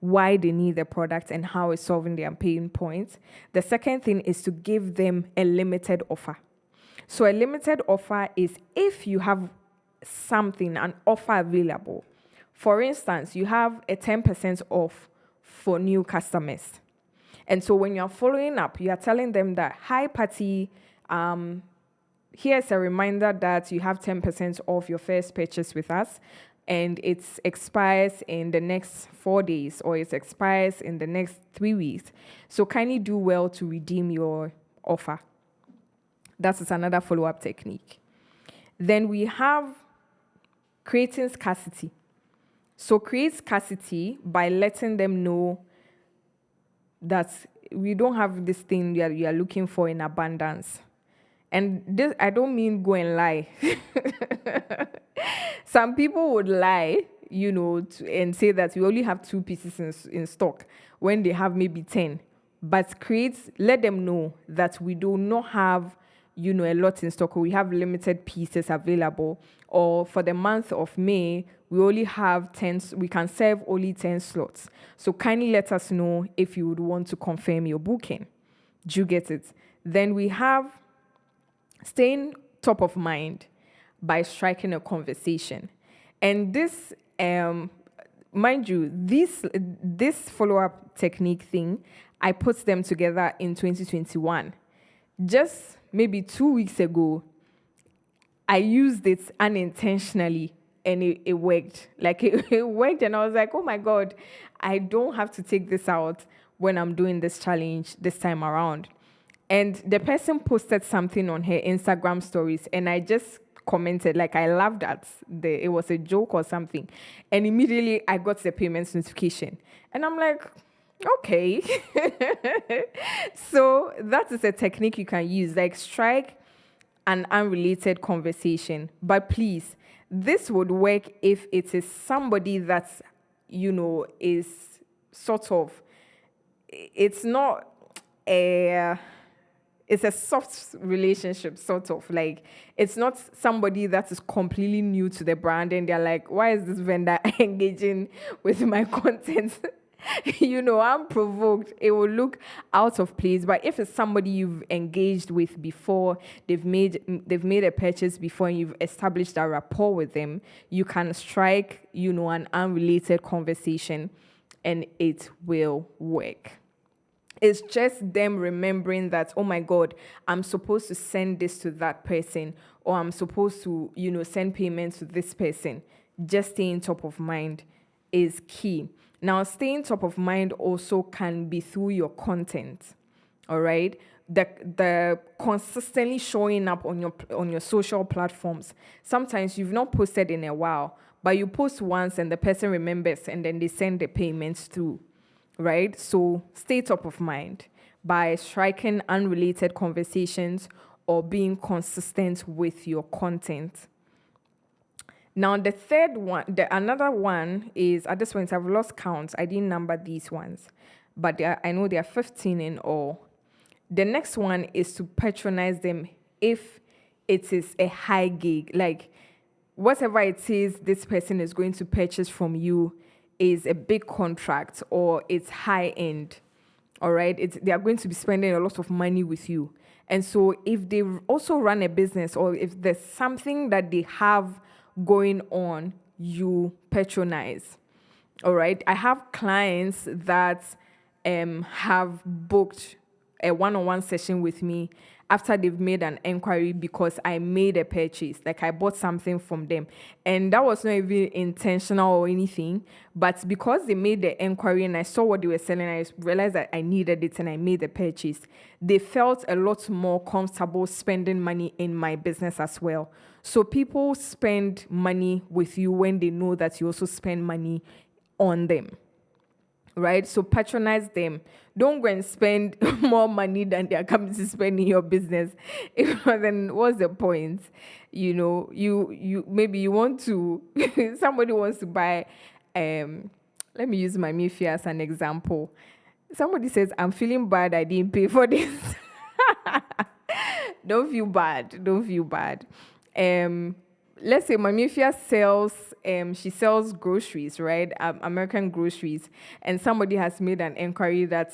why they need the product and how it's solving their pain points. The second thing is to give them a limited offer. So a limited offer is if you have something, an offer available. For instance, you have a 10% off for new customers. And so when you're following up, you are telling them that, hi, Patty, here's a reminder that you have 10% off your first purchase with us, and it expires in the next 4 days, or it expires in the next 3 weeks. So kindly do well to redeem your offer. That is another follow-up technique. Then we have creating scarcity. So create scarcity by letting them know that we don't have this thing that you are looking for in abundance. And this, I don't mean go and lie. Some people would lie, and say that we only have 2 pieces in stock when they have maybe 10. But let them know that we do not have, a lot in stock, or we have limited pieces available. Or for the month of May, we only have 10, we can serve only 10 slots. So kindly let us know if you would want to confirm your booking. Do you get it? Then we have staying top of mind by striking a conversation. And this, mind you, this follow-up technique thing, I put them together in 2021. Just maybe 2 weeks ago, I used it unintentionally, and it worked. Like, it worked, and I was like, oh my God, I don't have to take this out when I'm doing this challenge this time around. And the person posted something on her Instagram stories, and I just commented, like, I laughed at it was a joke or something. And immediately I got the payments notification. And I'm like, okay. So that is a technique you can use, like strike an unrelated conversation. But please, this would work if it is somebody that's, is sort of, it's not it's a soft relationship, sort of. Like, it's not somebody that is completely new to the brand and they're like, why is this vendor engaging with my content? I'm provoked. It will look out of place. But if it's somebody you've engaged with before, they've made a purchase before, and you've established a rapport with them, you can strike, an unrelated conversation, and it will work. It's just them remembering that, oh my God, I'm supposed to send this to that person, or I'm supposed to, send payments to this person. Just staying top of mind is key. Now, staying top of mind also can be through your content, all right? The consistently showing up on your social platforms. Sometimes you've not posted in a while, but you post once and the person remembers, and then they send the payments through. Right? So stay top of mind by striking unrelated conversations or being consistent with your content. Now, the third one, another one is, at this point, I've lost count. I didn't number these ones, but I know there are 15 in all. The next one is to patronize them if it is a high gig. Like, whatever it is this person is going to purchase from you is a big contract or it's high end, All right, they are going to be spending a lot of money with you. And so if they also run a business, or if there's something that they have going on, you patronize. All right, I have clients that have booked a one-on-one session with me after they've made an inquiry because I made a purchase, like I bought something from them. And that was not even intentional or anything, but because they made the inquiry and I saw what they were selling, I realized that I needed it and I made the purchase. They felt a lot more comfortable spending money in my business as well. So people spend money with you when they know that you also spend money on them. Right? So patronize them. Don't go and spend more money than they are coming to spend in your business. If not, then what's the point? You know, you maybe you want to somebody wants to buy let me use my Miffy as an example. Somebody says, I'm feeling bad I didn't pay for this. Don't feel bad. Don't feel bad. Let's say Mamifia sells, she sells groceries, right? American groceries. And somebody has made an inquiry that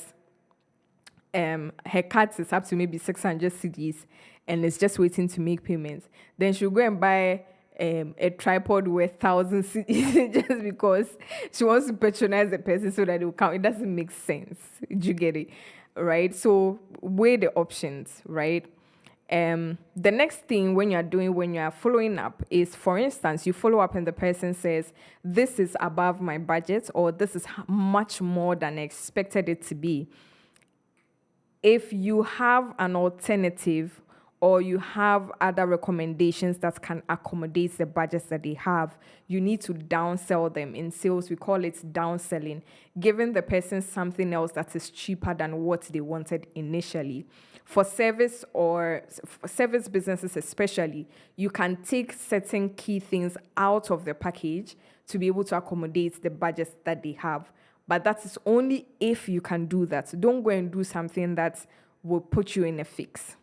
her card is up to maybe 600 cedis and is just waiting to make payments. Then she'll go and buy a tripod worth 1,000 cedis just because she wants to patronize the person so that it will count. It doesn't make sense. Do you get it? Right? So weigh the options, right? The next thing when you're following up is, for instance, you follow up and the person says, this is above my budget, or this is much more than I expected it to be. If you have an alternative or you have other recommendations that can accommodate the budgets that they have, you need to downsell them. In sales, we call it downselling, giving the person something else that is cheaper than what they wanted initially. For service or service businesses especially, you can take certain key things out of the package to be able to accommodate the budgets that they have. But that is only if you can do that. Don't go and do something that will put you in a fix.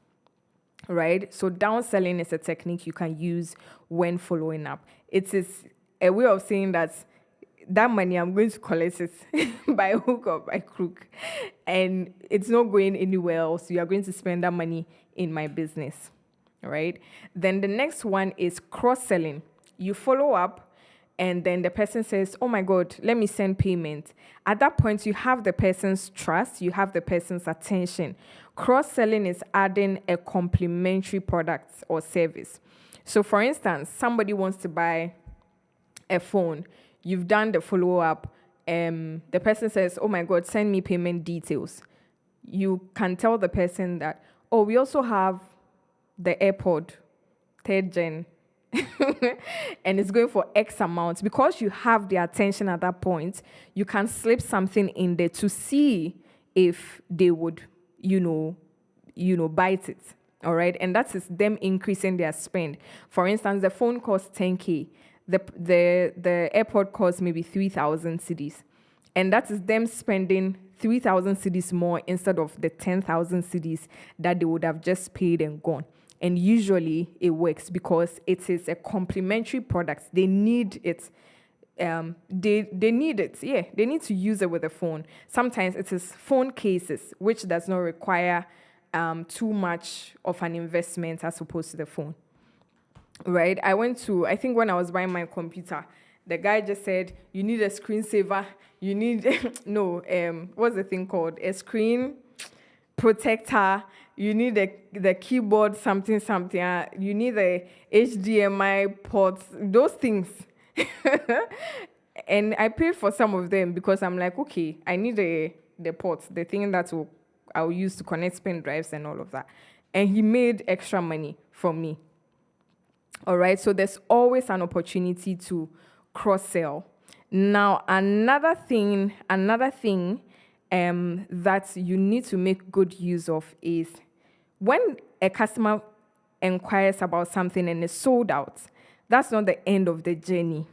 Right? So downselling is a technique you can use when following up. It is a way of saying that money, I'm going to collect it by hook or by crook. And it's not going anywhere else. You are going to spend that money in my business. Right? Then the next one is cross-selling. You follow up and then the person says, oh my God, let me send payment. At that point, you have the person's trust, you have the person's attention. Cross-selling is adding a complementary product or service. So for instance, somebody wants to buy a phone. You've done the follow-up. The person says, oh my God, send me payment details. You can tell the person that, oh, we also have the AirPod, 3rd gen, and it's going for X amount. Because you have the attention at that point, you can slip something in there to see if they would, bite it. All right. And that is them increasing their spend. For instance, the phone costs 10K. The AirPod costs maybe 3,000 cedis. And that is them spending 3,000 cedis more instead of the 10,000 cedis that they would have just paid and gone. And usually it works because it is a complementary product. They need it. They need it. Yeah, they need to use it with the phone. Sometimes it is phone cases, which does not require too much of an investment as opposed to the phone. Right? I think when I was buying my computer, the guy just said, you need a screensaver. You need, what's the thing called? A screen protector. You need the keyboard, something. You need the HDMI ports, those things. And I paid for some of them because I'm like, okay, I need the ports, the thing that I'll use to connect pen drives and all of that. And he made extra money from me. All right, so there's always an opportunity to cross-sell. Now, another thing that you need to make good use of is when a customer inquires about something and is sold out, that's not the end of the journey.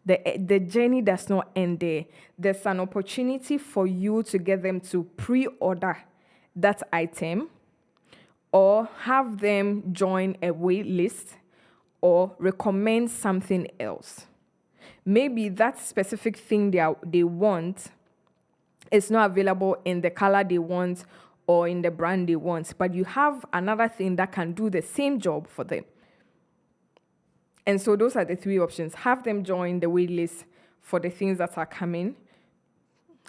The journey does not end there. There's an opportunity for you to get them to pre-order that item or have them join a wait list or recommend something else. Maybe that specific thing they want it's not available in the color they want or in the brand they want, but you have another thing that can do the same job for them. And so those are the three options. Have them join the wait list for the things that are coming.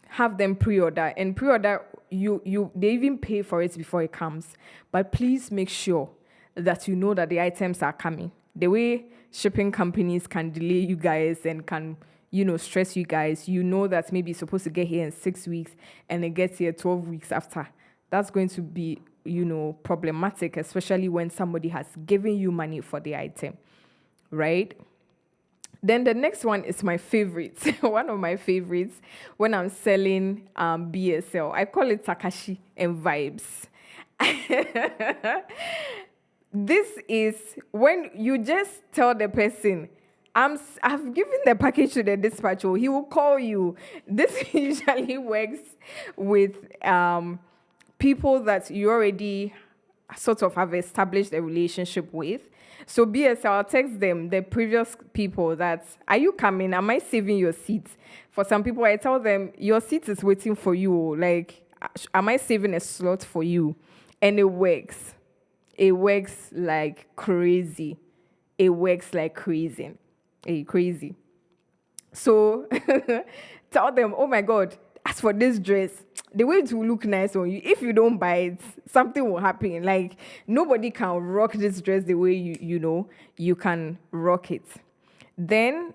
Have them pre-order. And pre-order, they even pay for it before it comes. But please make sure that you know that the items are coming. The way shipping companies can delay you guys and can, stress you guys, that maybe it's supposed to get here in 6 weeks and it gets here 12 weeks after. That's going to be, problematic, especially when somebody has given you money for the item, right? Then the next one is my favorite, one of my favorites when I'm selling BSL. I call it Takashi and Vibes. This is when you just tell the person, I've given the package to the dispatcher. He will call you. This usually works with people that you already sort of have established a relationship with. So BSL, I'll text them, the previous people, that, are you coming? Am I saving your seat? For some people, I tell them, your seat is waiting for you. Like, am I saving a slot for you? And it works. It works like crazy. It works like crazy. Crazy. So tell them, oh my God, as for this dress, the way it will look nice on you, if you don't buy it, something will happen. Like, nobody can rock this dress the way you can rock it. Then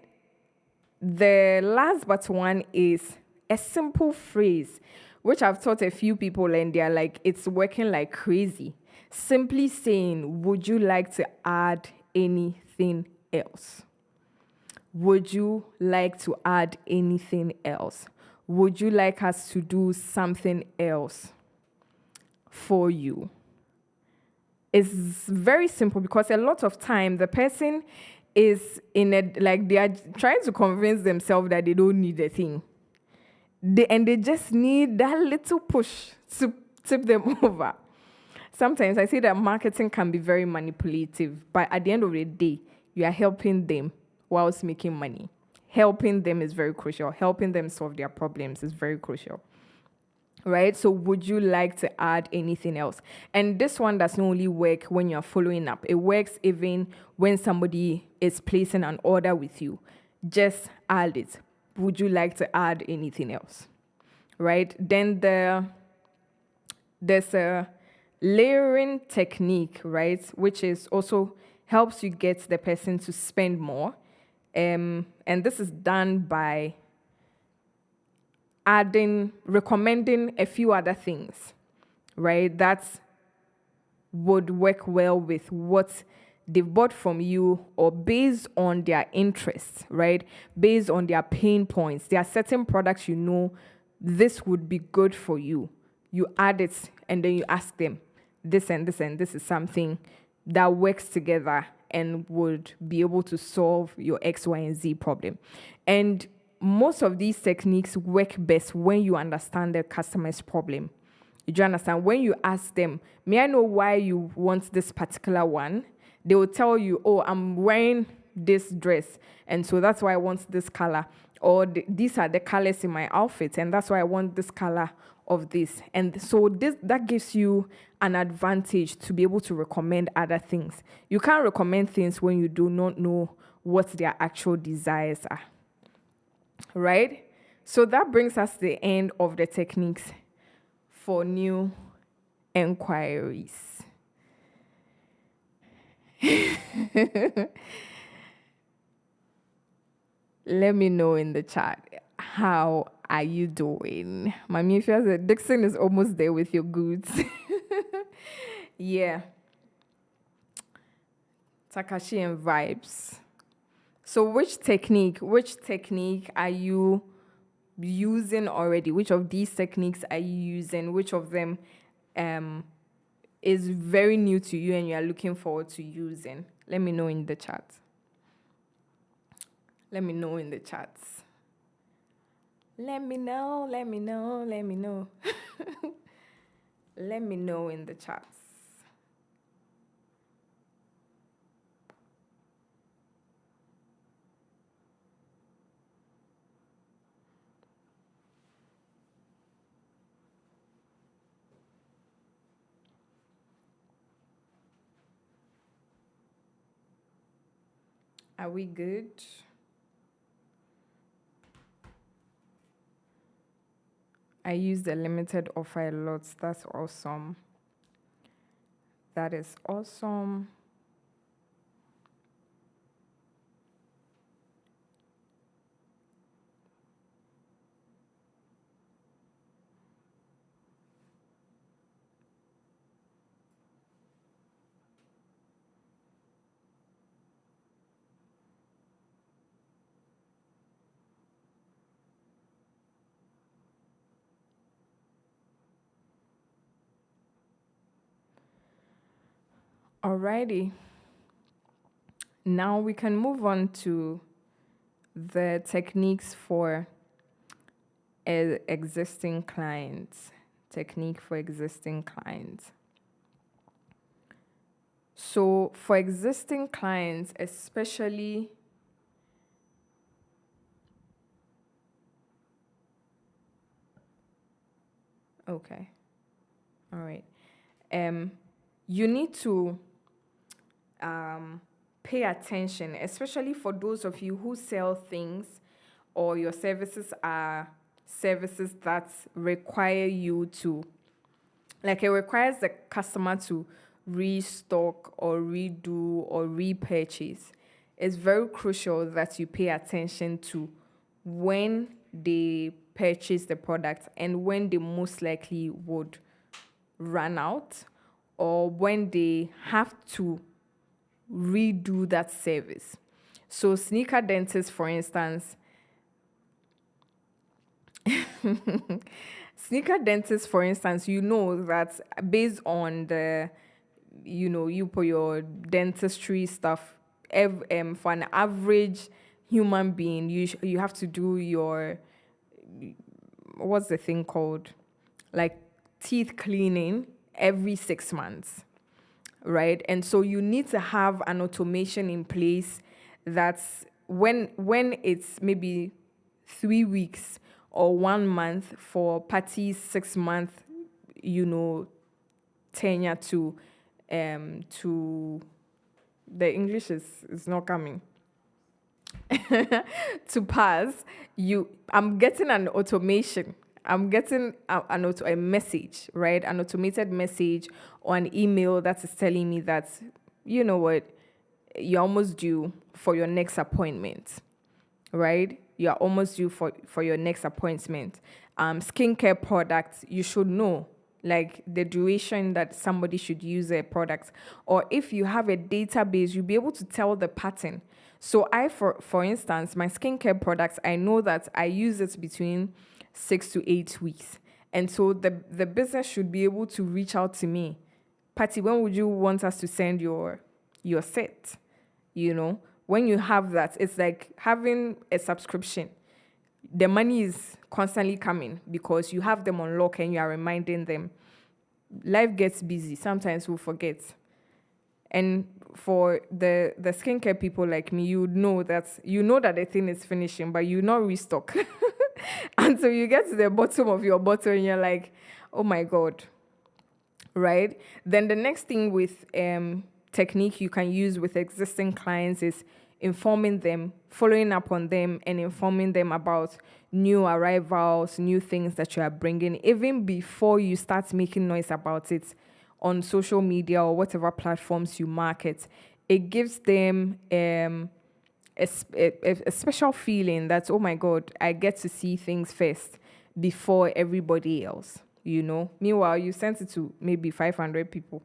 the last but one is a simple phrase, which I've taught a few people and they're like, it's working like crazy. Simply saying, would you like to add anything else? Would you like to add anything else? Would you like us to do something else for you? It's very simple because a lot of time the person is they are trying to convince themselves that they don't need a thing. They just need that little push to tip them over. Sometimes I say that marketing can be very manipulative, but at the end of the day, you are helping them whilst making money. Helping them is very crucial. Helping them solve their problems is very crucial. Right? So would you like to add anything else? And this one does not only work when you're following up. It works even when somebody is placing an order with you. Just add it. Would you like to add anything else? Right? Then there's a layering technique, right? Which is also helps you get the person to spend more. And this is done by recommending a few other things, right? That would work well with what they've bought from you or based on their interests, right? Based on their pain points. There are certain products this would be good for you. You add it and then you ask them, this and this and this is something that works together and would be able to solve your X, Y, and Z problem. And most of these techniques work best when you understand the customer's problem. Do you understand? When you ask them, may I know why you want this particular one? They will tell you, oh, I'm wearing this dress, and so that's why I want this color. Or these are the colors in my outfit, and that's why I want this color of this. And so that gives you an advantage to be able to recommend other things. You can't recommend things when you do not know what their actual desires are. Right? So that brings us to the end of the techniques for new inquiries. Let me know in the chat, how are you doing? Mami feels that Dixon is almost there with your goods. Yeah. Takashi and Vibes. So which technique are you using already? Which of these techniques are you using? Which of them is very new to you and you are looking forward to using? Let me know in the chat. Let me know in the chats. Let me know. Let me know in the chats. Are we good? I use the limited offer a lot. That's awesome. That is awesome. Alrighty. Now we can move on to the techniques for existing clients. Technique for existing clients. So for existing clients, especially, okay, all right. You need to pay attention, especially for those of you who sell things or your services are services that require you to, like, it requires the customer to restock or redo or repurchase. It's very crucial that you pay attention to when they purchase the product and when they most likely would run out, or when they have to redo that service. So sneaker dentists, for instance, sneaker dentists, for instance, you know that based on the, you put your dentistry stuff, for an average human being, you have to do your, what's the thing called? Like teeth cleaning every 6 months, right? And so you need to have an automation in place that's when it's maybe 3 weeks or 1 month for parties, 6 month, tenure to the English is not coming to pass. I'm getting an automation. I'm getting a message, right? An automated message or an email that is telling me that, you know what, you're almost due for your next appointment, right? You're almost due for your next appointment. Skincare products, you should know, like the duration that somebody should use a product. Or if you have a database, you'll be able to tell the pattern. So for instance, my skincare products, I know that I use it between 6 to 8 weeks. And so the business should be able to reach out to me. Patty, when would you want us to send your set? When you have that, it's like having a subscription. The money is constantly coming because you have them on lock and you are reminding them. Life gets busy. Sometimes we'll forget. And for the skincare people like me, you know that the thing is finishing, but you not restock. Until you get to the bottom of your bottle and you're like, oh my God. Right? Then the next thing with technique you can use with existing clients is informing them, following up on them, and informing them about new arrivals, new things that you are bringing, even before you start making noise about it on social media or whatever platforms you market. It gives them a special feeling that, oh my God, I get to see things first before everybody else, Meanwhile, you sent it to maybe 500 people.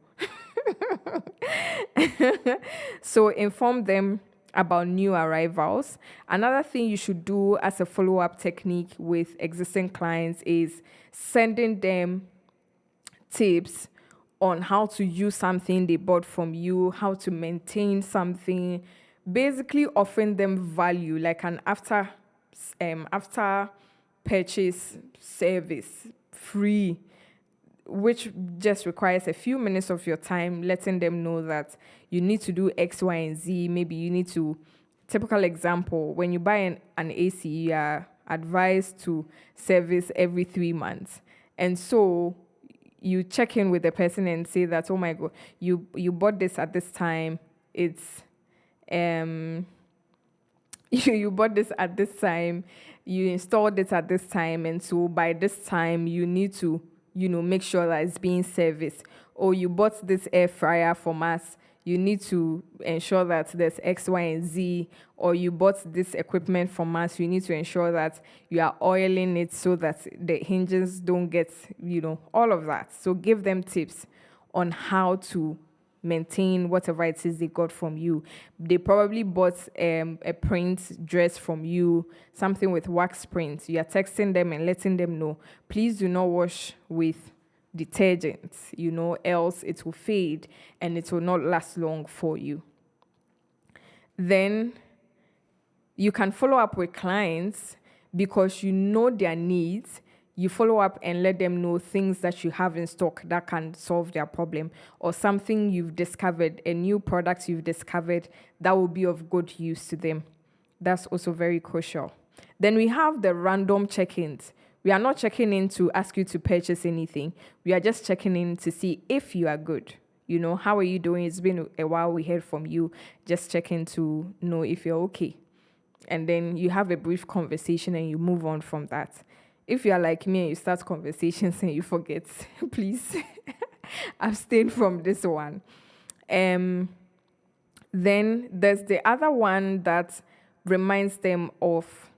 So inform them about new arrivals. Another thing you should do as a follow-up technique with existing clients is sending them tips on how to use something they bought from you, how to maintain something, basically offering them value, like an after purchase service, free, which just requires a few minutes of your time, letting them know that you need to do X, Y, and Z. Maybe you need to, typical example, when you buy an AC, you are advised to service every 3 months. And so you check in with the person and say that, oh my God, you bought this at this time. It's You bought this at this time, you installed it at this time, and so by this time you need to, make sure that it's being serviced. Or you bought this air fryer from us, you need to ensure that there's X, Y, and Z. Or you bought this equipment from us, you need to ensure that you are oiling it so that the hinges don't get, all of that. So give them tips on how to maintain whatever it is they got from you. They probably bought a print dress from you, something with wax print. You are texting them and letting them know, please do not wash with detergent, else it will fade and it will not last long for you. Then you can follow up with clients because you know their needs. You follow up and let them know things that you have in stock that can solve their problem, or something you've discovered, a new product you've discovered that will be of good use to them. That's also very crucial. Then we have the random check-ins. We are not checking in to ask you to purchase anything. We are just checking in to see if you are good. How are you doing? It's been a while we heard from you. Just checking to know if you're okay. And then you have a brief conversation and you move on from that. If you are like me and you start conversations and you forget, please abstain from this one. Then there's the other one that reminds them of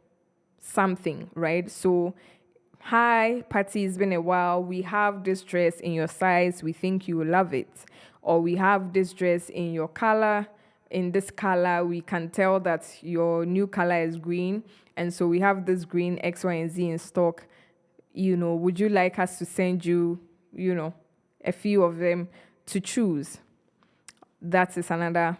something, right? So, hi, Patty, it's been a while. We have this dress in your size. We think you will love it. Or we have this dress in your color. In this color, we can tell that your new color is green. And so we have this green X, Y, and Z in stock. Would you like us to send you, a few of them to choose? That is another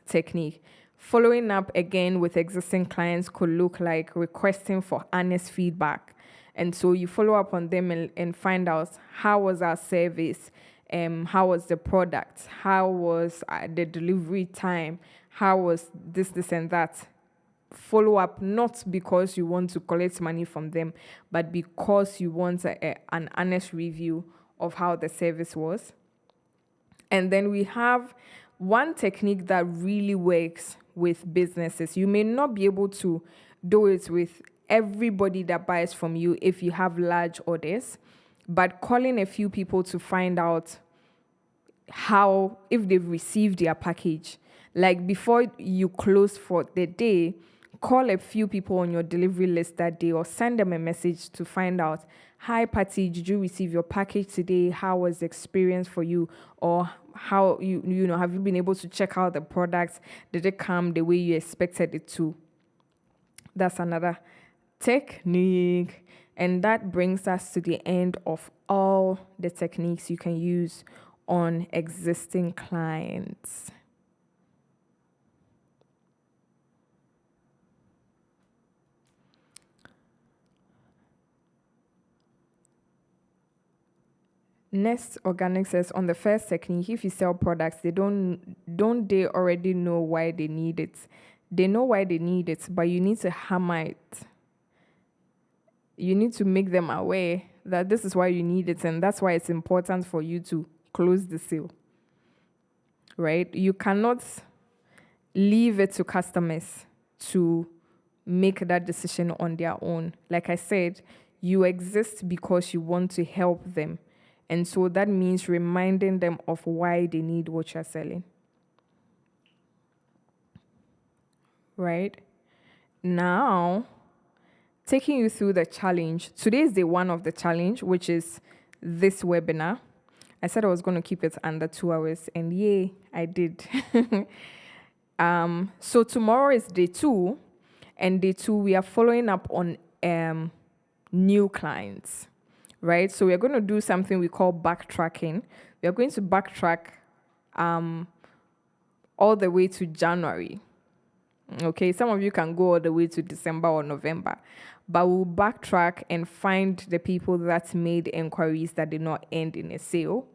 technique. Following up again with existing clients could look like requesting for honest feedback. And so you follow up on them and find out, how was our service? How was the product? How was the delivery time? How was this, and that? Follow up, not because you want to collect money from them, but because you want an honest review of how the service was. And then we have one technique that really works with businesses. You may not be able to do it with everybody that buys from you if you have large orders, but calling a few people to find out if they've received their package. Like before you close for the day, call a few people on your delivery list that day, or send them a message to find out, hi, Patty, did you receive your package today? How was the experience for you? Or how, have you been able to check out the products? Did it come the way you expected it to? That's another technique. And that brings us to the end of all the techniques you can use on existing clients. Next, Organic says, on the first technique, if you sell products, don't they already know why they need it? They know why they need it, but you need to hammer it. You need to make them aware that this is why you need it, and that's why it's important for you to close the sale. Right? You cannot leave it to customers to make that decision on their own. Like I said, you exist because you want to help them. And so that means reminding them of why they need what you're selling. Right? Now, taking you through the challenge. Today is day 1 of the challenge, which is this webinar. I said I was going to keep it under 2 hours, and yay, I did. So tomorrow is day 2, and day 2 we are following up on new clients. Right? So we're going to do something we call backtracking. We are going to backtrack all the way to January. Okay, some of you can go all the way to December or November. But we'll backtrack and find the people that made inquiries that did not end in a sale.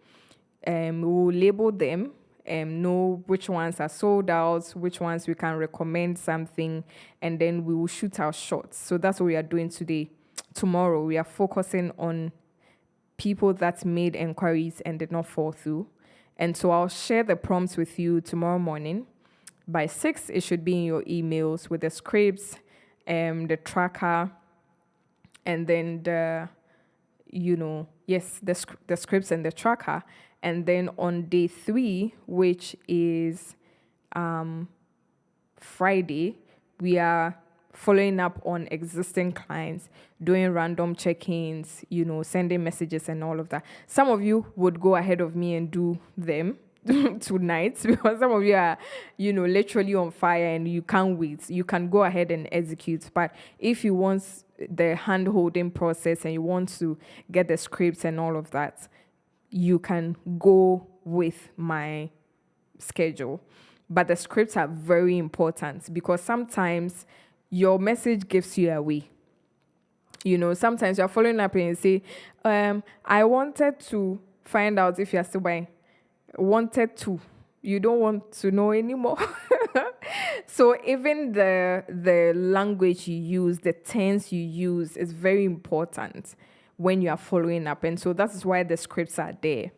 We'll label them, know which ones are sold out, which ones we can recommend something, and then we will shoot our shots. So that's what we are doing today. Tomorrow, we are focusing on people that made inquiries and did not fall through. And so I'll share the prompts with you tomorrow morning. By 6, it should be in your emails with the scripts, the tracker, and then the scripts and the tracker. And then on day 3, which is Friday, we are following up on existing clients, doing random check-ins, sending messages and all of that. Some of you would go ahead of me and do them tonight because some of you are, literally on fire and you can't wait. You can go ahead and execute. But if you want the hand-holding process and you want to get the scripts and all of that, you can go with my schedule. But the scripts are very important because sometimes your message gives you away. Sometimes you're following up and you say, I wanted to find out if you're still buying. Wanted to. You don't want to know anymore. So even the language you use, the tense you use is very important when you are following up. And so that is why the scripts are there.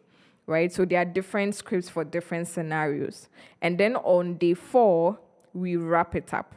Right? So there are different scripts for different scenarios. And then on day 4, we wrap it up.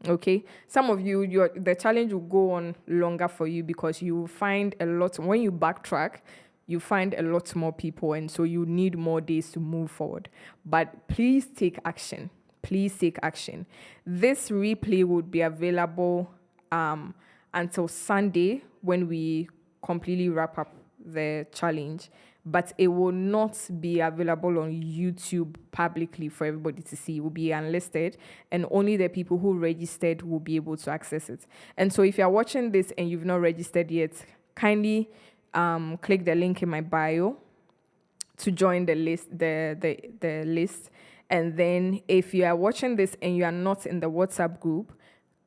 Okay? Some of you, the challenge will go on longer for you because you will find a lot. When you backtrack, you find a lot more people. And so you need more days to move forward. But please take action. Please take action. This replay would be available until Sunday when we completely wrap up the challenge. But it will not be available on YouTube publicly for everybody to see. It will be unlisted, and only the people who registered will be able to access it. And so if you're watching this and you've not registered yet, kindly click the link in my bio to join the list, the list. And then if you are watching this and you are not in the WhatsApp group,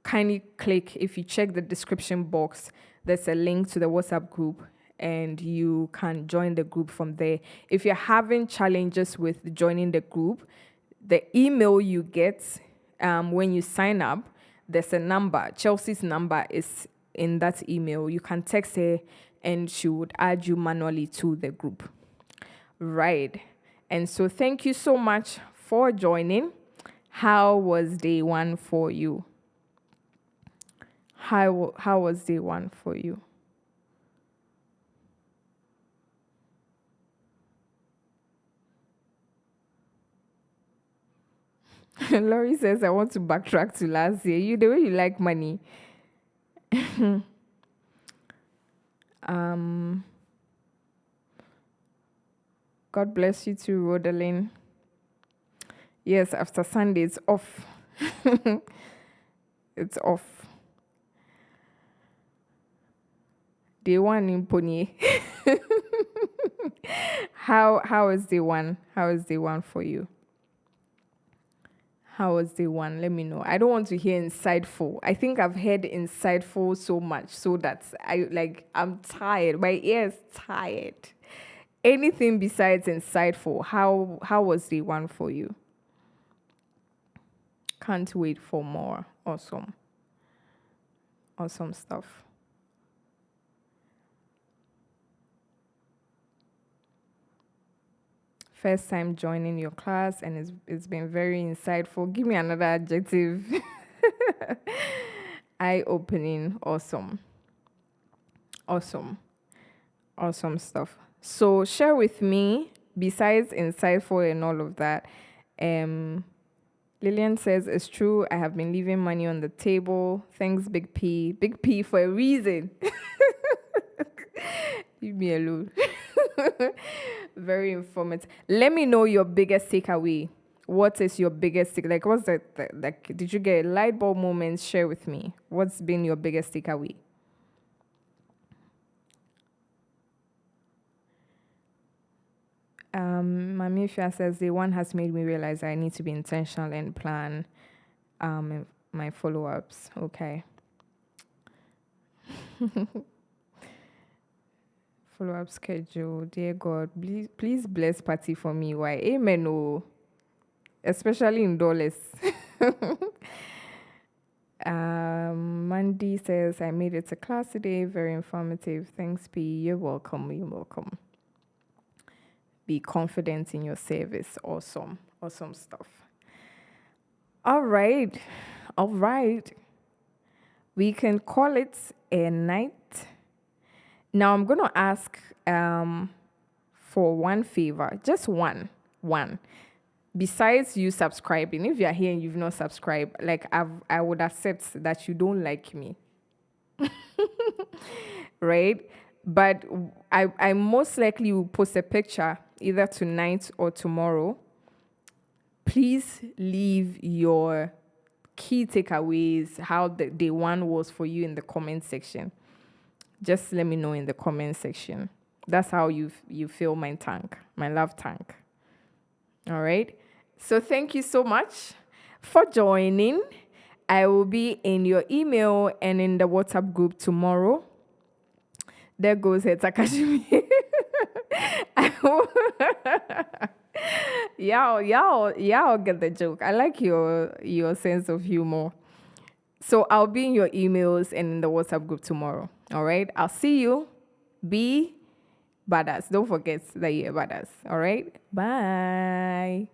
kindly click, if you check the description box, there's a link to the WhatsApp group and you can join the group from there. If you're having challenges with joining the group, the email you get when you sign up, there's a number. Chelsea's number is in that email. You can text her and she would add you manually to the group. Right. And so thank you so much for joining. How was day 1 for you? How was day 1 for you? Laurie says, I want to backtrack to last year. The way you like money. God bless you too, Rodeline. Yes, after Sunday, it's off. It's off. Day 1 in Pony. How is day 1? How is day 1 for you? How was day 1? Let me know. I don't want to hear insightful. I think I've heard insightful so much so that I'm tired. My ear is tired. Anything besides insightful. How was day 1 for you? Can't wait for more. Awesome. Awesome stuff. First time joining your class and it's been very insightful. Give me another adjective. Eye-opening. Awesome. Awesome. Awesome stuff. So share with me, besides insightful and all of that, Lillian says, it's true, I have been leaving money on the table. Thanks, Big P. Big P for a reason. Leave me alone. Very informative. Let me know your biggest takeaway. What is your biggest takeaway? What's did you get a light bulb moment? Share with me. What's been your biggest takeaway? Mamifia says, the one has made me realize I need to be intentional and plan my follow-ups. Okay. Follow-up schedule. Dear God, please bless Patty for me. Why? Amen. Oh. Especially in dollars. Mandy says, I made it to class today. Very informative. Thanks, P. You're welcome. You're welcome. Be confident in your service. Awesome. Awesome stuff. All right. All right. We can call it a night. Now I'm going to ask for one favor, just one. Besides you subscribing, if you're here and you've not subscribed, like I would accept that you don't like me, right? But I most likely will post a picture either tonight or tomorrow. Please leave your key takeaways, how the day one was for you in the comment section. Just let me know in the comment section. That's how you fill my tank, my love tank. All right. So thank you so much for joining. I will be in your email and in the WhatsApp group tomorrow. There goes it, Takashimi. Y'all get the joke. I like your sense of humor. So I'll be in your emails and in the WhatsApp group tomorrow. All right. I'll see you. Be badass. Don't forget that you're badass. All right. Bye.